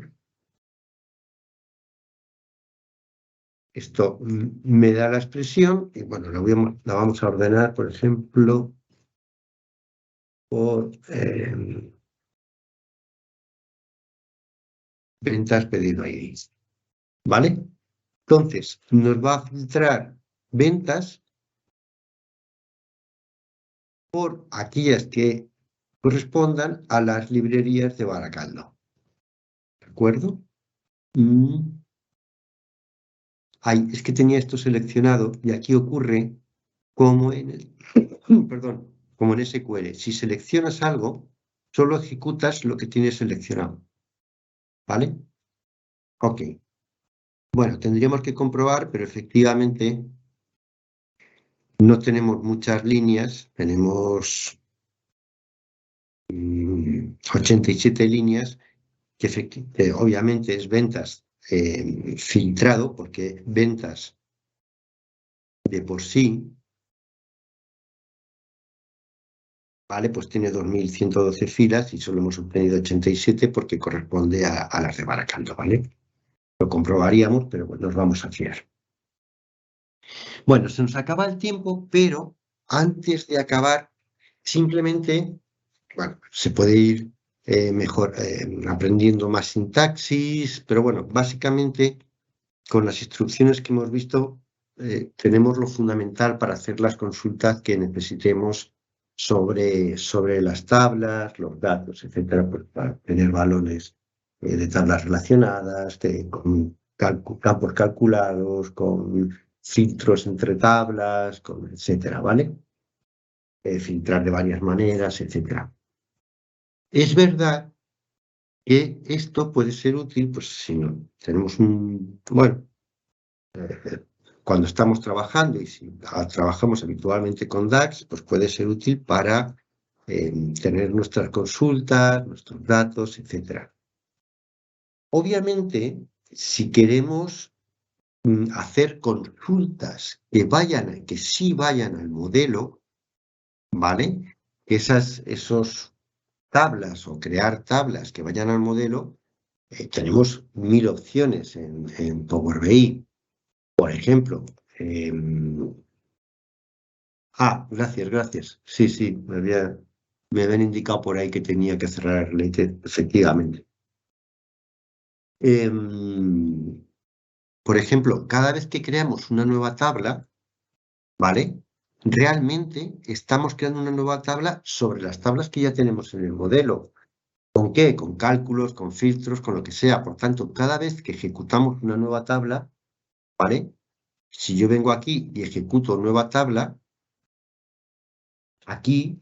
Esto me da la expresión y bueno, la vamos a ordenar, por ejemplo, por ventas pedido ID. ¿Vale? Entonces, nos va a filtrar ventas por aquellas que correspondan a las librerías de Baracaldo. ¿De acuerdo? Ay, es que tenía esto seleccionado y aquí ocurre como en el, perdón, como en SQL. Si seleccionas algo, solo ejecutas lo que tienes seleccionado. ¿Vale? Ok. Bueno, tendríamos que comprobar, pero efectivamente no tenemos muchas líneas, tenemos 87 líneas, que obviamente es ventas filtrado, porque ventas de por sí, ¿vale? Pues tiene 2112 filas y solo hemos obtenido 87 porque corresponde a las de Baracaldo, ¿vale? Lo comprobaríamos, pero bueno, nos vamos a fiar. Bueno, se nos acaba el tiempo, pero antes de acabar, simplemente, bueno, se puede ir mejor aprendiendo más sintaxis, pero bueno, básicamente con las instrucciones que hemos visto, tenemos lo fundamental para hacer las consultas que necesitemos sobre las tablas, los datos, etcétera, pues para tener valores de tablas relacionadas, con campos calculados, con filtros entre tablas, etcétera, ¿vale? Filtrar de varias maneras, etcétera. Es verdad que esto puede ser útil, pues si no tenemos bueno, cuando estamos trabajando y si trabajamos habitualmente con DAX, pues puede ser útil para tener nuestras consultas, nuestros datos, etcétera. Obviamente, si queremos hacer consultas que sí vayan al modelo, ¿vale? Esos tablas o crear tablas que vayan al modelo, tenemos 1000 opciones en Power BI. Por ejemplo, gracias. Sí, sí, me habían indicado por ahí que tenía que cerrar el Related, efectivamente. Por ejemplo, cada vez que creamos una nueva tabla, ¿vale? Realmente estamos creando una nueva tabla sobre las tablas que ya tenemos en el modelo. ¿Con qué? Con cálculos, con filtros, con lo que sea. Por tanto, cada vez que ejecutamos una nueva tabla, ¿vale? Si yo vengo aquí y ejecuto nueva tabla, aquí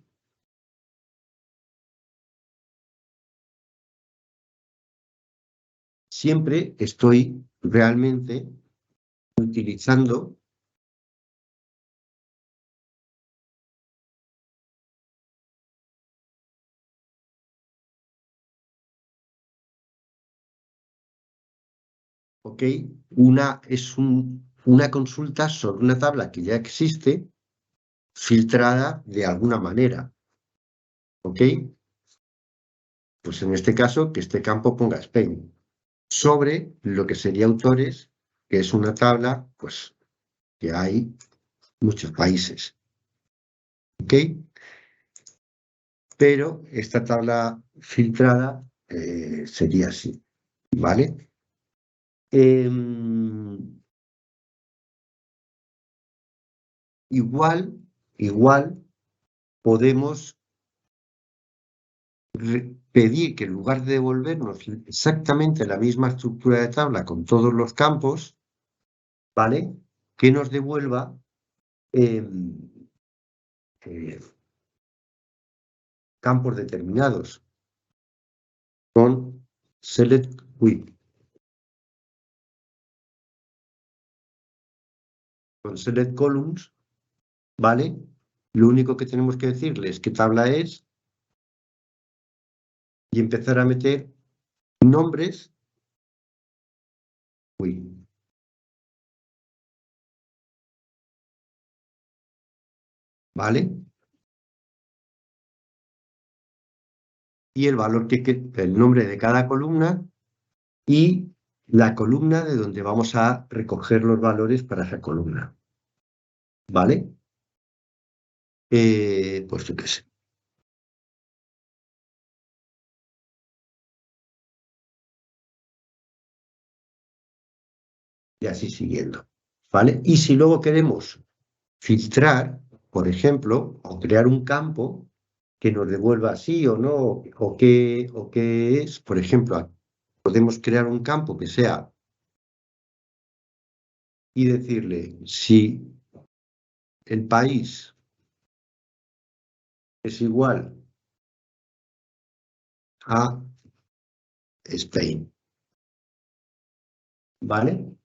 siempre estoy realmente utilizando ¿ok? Una consulta sobre una tabla que ya existe, filtrada de alguna manera, ¿ok? Pues en este caso, que este campo ponga Spain, sobre lo que sería autores, que es una tabla, pues, que hay muchos países, ¿ok? Pero esta tabla filtrada sería así, ¿vale? Igual podemos pedir que en lugar de devolvernos exactamente la misma estructura de tabla con todos los campos, ¿vale? Que nos devuelva eh, eh, campos determinados con select with, con select columns, ¿vale? Lo único que tenemos que decirle es qué tabla es y empezar a meter nombres, ¿vale? Y el valor el nombre de cada columna y la columna de donde vamos a recoger los valores para esa columna, ¿vale? Pues yo qué sé. Y así siguiendo, ¿vale? Y si luego queremos filtrar, por ejemplo, o crear un campo que nos devuelva sí o no, o qué es, por ejemplo, podemos crear un campo que sea y decirle si el país es igual a Spain, ¿vale?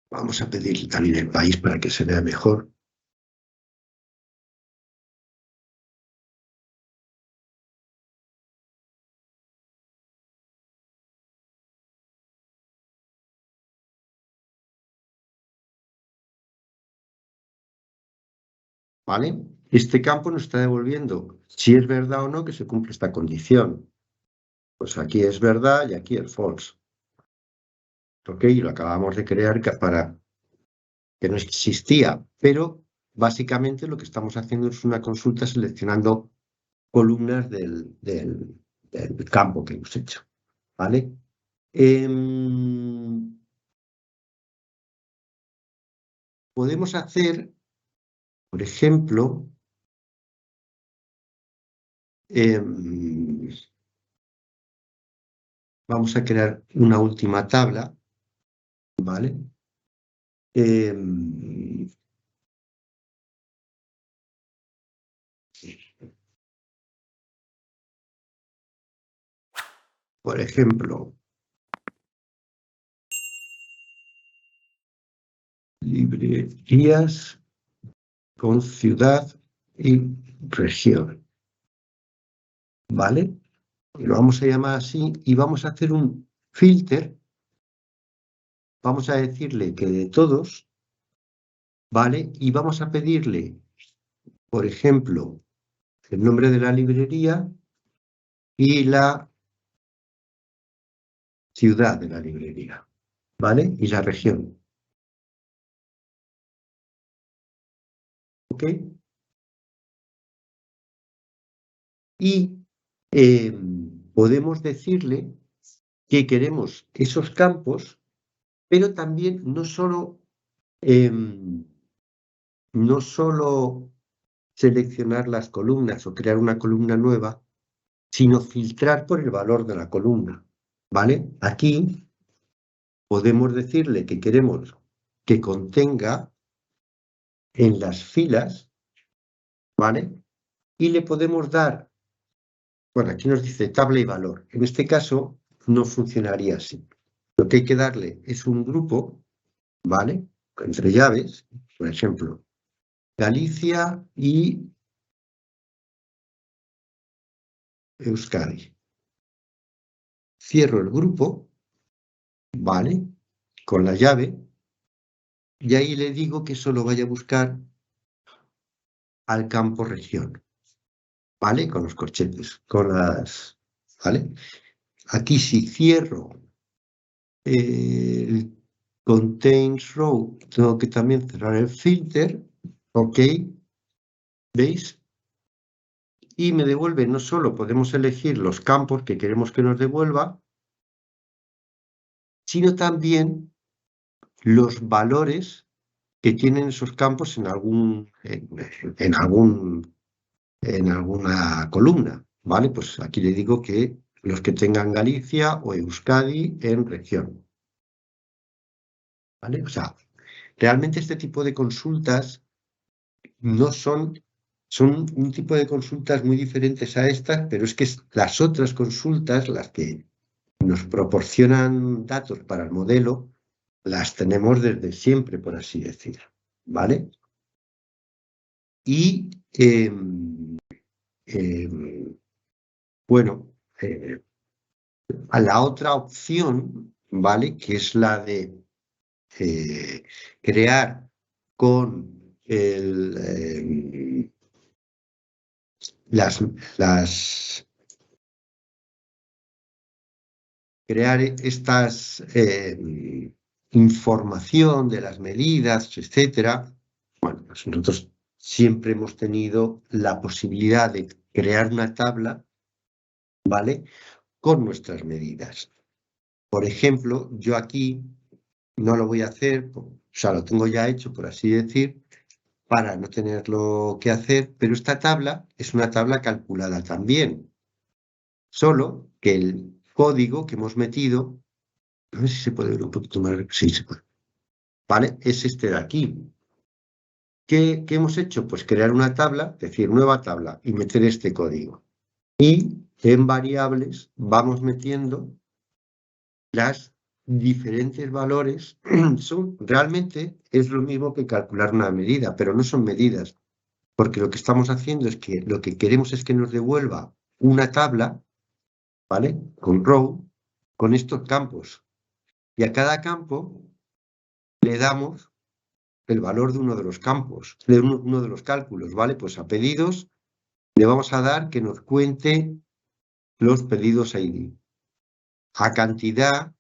Vamos a pedir también el país para que se vea mejor. ¿Vale? Este campo nos está devolviendo si es verdad o no que se cumple esta condición. Pues aquí es verdad y aquí es false. ¿Ok? Y lo acabamos de crear para que no existía, pero básicamente lo que estamos haciendo es una consulta seleccionando columnas del campo que hemos hecho. ¿Vale? Podemos hacer, por ejemplo, vamos a crear una última tabla, ¿vale? Por ejemplo, librerías con ciudad y región, ¿vale? Lo vamos a llamar así y vamos a hacer un filter. Vamos a decirle que de todos, ¿vale? Y vamos a pedirle, por ejemplo, el nombre de la librería y la ciudad de la librería, ¿vale? Y la región, ¿ok? Y podemos decirle que queremos esos campos, pero también no solo seleccionar las columnas o crear una columna nueva, sino filtrar por el valor de la columna, ¿vale? Aquí podemos decirle que queremos que contenga en las filas, ¿vale? Y le podemos dar, bueno, aquí nos dice tabla y valor. En este caso no funcionaría así. Lo que hay que darle es un grupo, ¿vale? Entre llaves, por ejemplo, Galicia y Euskadi. Cierro el grupo, ¿vale? Con la llave, y ahí le digo que solo vaya a buscar al campo región, ¿vale? Con los corchetes, ¿vale? Aquí si cierro el contains row, tengo que también cerrar el filter, ¿ok? ¿Veis? Y me devuelve, no solo podemos elegir los campos que queremos que nos devuelva, sino también los valores que tienen esos campos en alguna columna, ¿vale? Pues aquí le digo que los que tengan Galicia o Euskadi en región, ¿vale? O sea, realmente este tipo de consultas no son un tipo de consultas muy diferentes a estas, pero es que las otras consultas, las que nos proporcionan datos para el modelo, las tenemos desde siempre, por así decir, ¿vale? Y bueno, a la otra opción, ¿vale? Que es la de crear con crear estas información de las medidas, etcétera. Bueno, pues nosotros siempre hemos tenido la posibilidad de crear una tabla, ¿vale? Con nuestras medidas. Por ejemplo, yo aquí no lo voy a hacer, o sea, lo tengo ya hecho, por así decir, para no tenerlo que hacer, pero esta tabla es una tabla calculada también, solo que el código que hemos metido, a ver si se puede ver un poquito más, sí se puede, ¿vale? Es este de aquí. ¿Qué hemos hecho? Pues crear una tabla, decir nueva tabla y meter este código. Y en variables vamos metiendo las diferentes valores. Realmente es lo mismo que calcular una medida, pero no son medidas, porque lo que estamos haciendo es que lo que queremos es que nos devuelva una tabla, ¿vale? Con row, con estos campos. Y a cada campo le damos el valor de uno de los campos, de uno de los cálculos, ¿vale? Pues a pedidos le vamos a dar que nos cuente los pedidos ID. A cantidad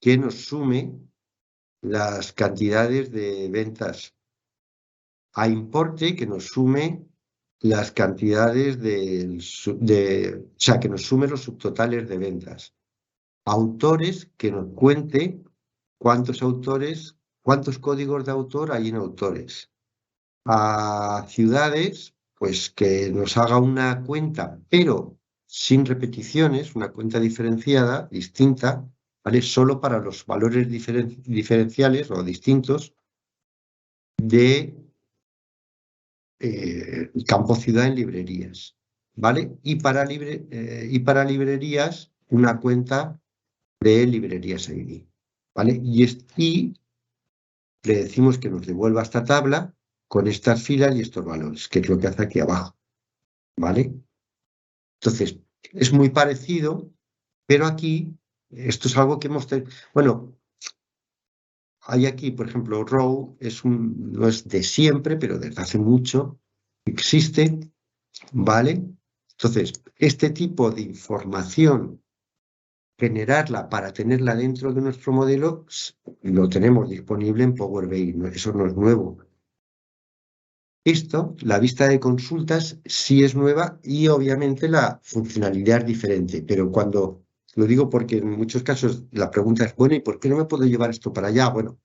que nos sume las cantidades de ventas. A importe que nos sume las cantidades o sea, que nos sume los subtotales de ventas. Autores que nos cuente cuántos autores, cuántos códigos de autor hay en autores. A ciudades, pues que nos haga una cuenta, pero sin repeticiones, una cuenta diferenciada, distinta, ¿vale? Solo para los valores diferenciales o distintos de campo ciudad en librerías, ¿vale? Y para librerías, una cuenta de librerías ID, ¿vale? Y le decimos que nos devuelva esta tabla con estas filas y estos valores, que es lo que hace aquí abajo, ¿vale? Entonces, es muy parecido, pero aquí, esto es algo que hemos tenido. Bueno, hay aquí, por ejemplo, row no es de siempre, pero desde hace mucho existe, ¿vale? Entonces, este tipo de información, generarla para tenerla dentro de nuestro modelo, lo tenemos disponible en Power BI, eso no es nuevo. Esto, la vista de consultas, sí es nueva y obviamente la funcionalidad es diferente, pero cuando lo digo porque en muchos casos la pregunta es, bueno, ¿y por qué no me puedo llevar esto para allá? Bueno,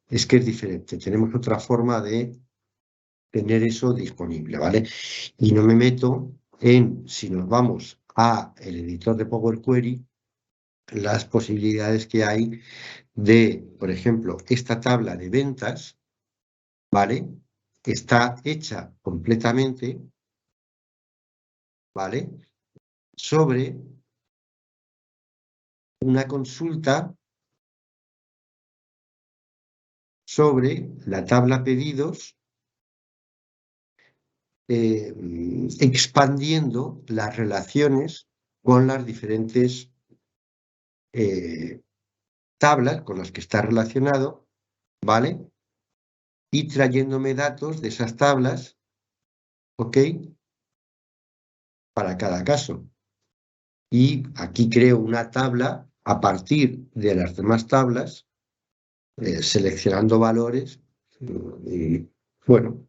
es que es diferente, tenemos otra forma de tener eso disponible, ¿vale? Y no me meto en, si nos vamos a el editor de Power Query, las posibilidades que hay de, por ejemplo, esta tabla de ventas, ¿vale? Está hecha completamente, ¿vale? Sobre una consulta sobre la tabla pedidos, expandiendo las relaciones con las diferentes tablas con las que está relacionado, ¿vale? Y trayéndome datos de esas tablas, ¿ok? Para cada caso. Y aquí creo una tabla a partir de las demás tablas, seleccionando valores. Y, bueno,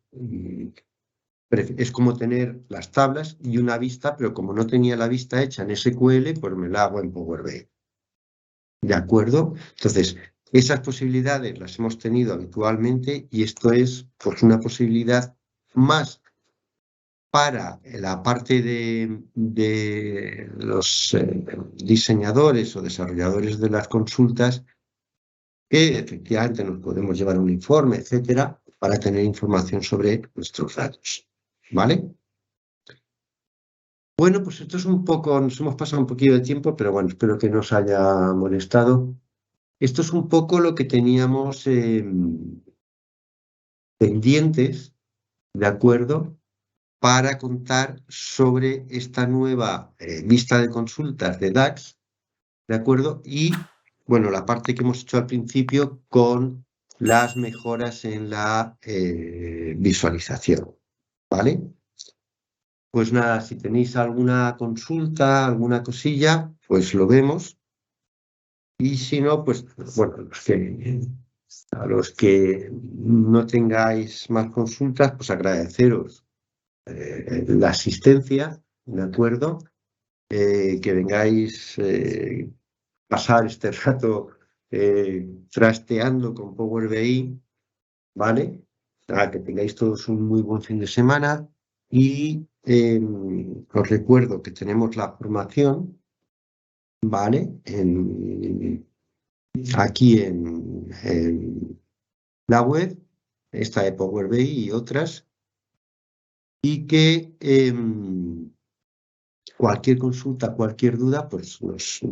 es como tener las tablas y una vista, pero como no tenía la vista hecha en SQL, pues me la hago en Power BI. ¿De acuerdo? Entonces, esas posibilidades las hemos tenido habitualmente y esto es pues, una posibilidad más para la parte de los diseñadores o desarrolladores de las consultas, que efectivamente nos podemos llevar un informe, etcétera, para tener información sobre nuestros datos. ¿Vale? Bueno, pues esto es un poco, nos hemos pasado un poquito de tiempo, pero bueno, espero que no os haya molestado. Esto es un poco lo que teníamos pendientes, ¿de acuerdo? Para contar sobre esta nueva vista de consultas de DAX, ¿de acuerdo? Y, bueno, la parte que hemos hecho al principio con las mejoras en la visualización, ¿vale? Pues nada, si tenéis alguna consulta, alguna cosilla, pues lo vemos. Y si no, pues, bueno, a los que no tengáis más consultas, pues agradeceros la asistencia, ¿de acuerdo? Que vengáis pasar este rato trasteando con Power BI, ¿vale? Que tengáis todos un muy buen fin de semana y os recuerdo que tenemos la formación, ¿vale? Aquí en la web, esta de Power BI y otras, y que cualquier consulta, cualquier duda, pues os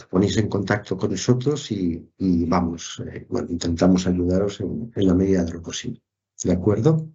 ponéis en contacto con nosotros y vamos, bueno, intentamos ayudaros en la medida de lo posible. ¿De acuerdo?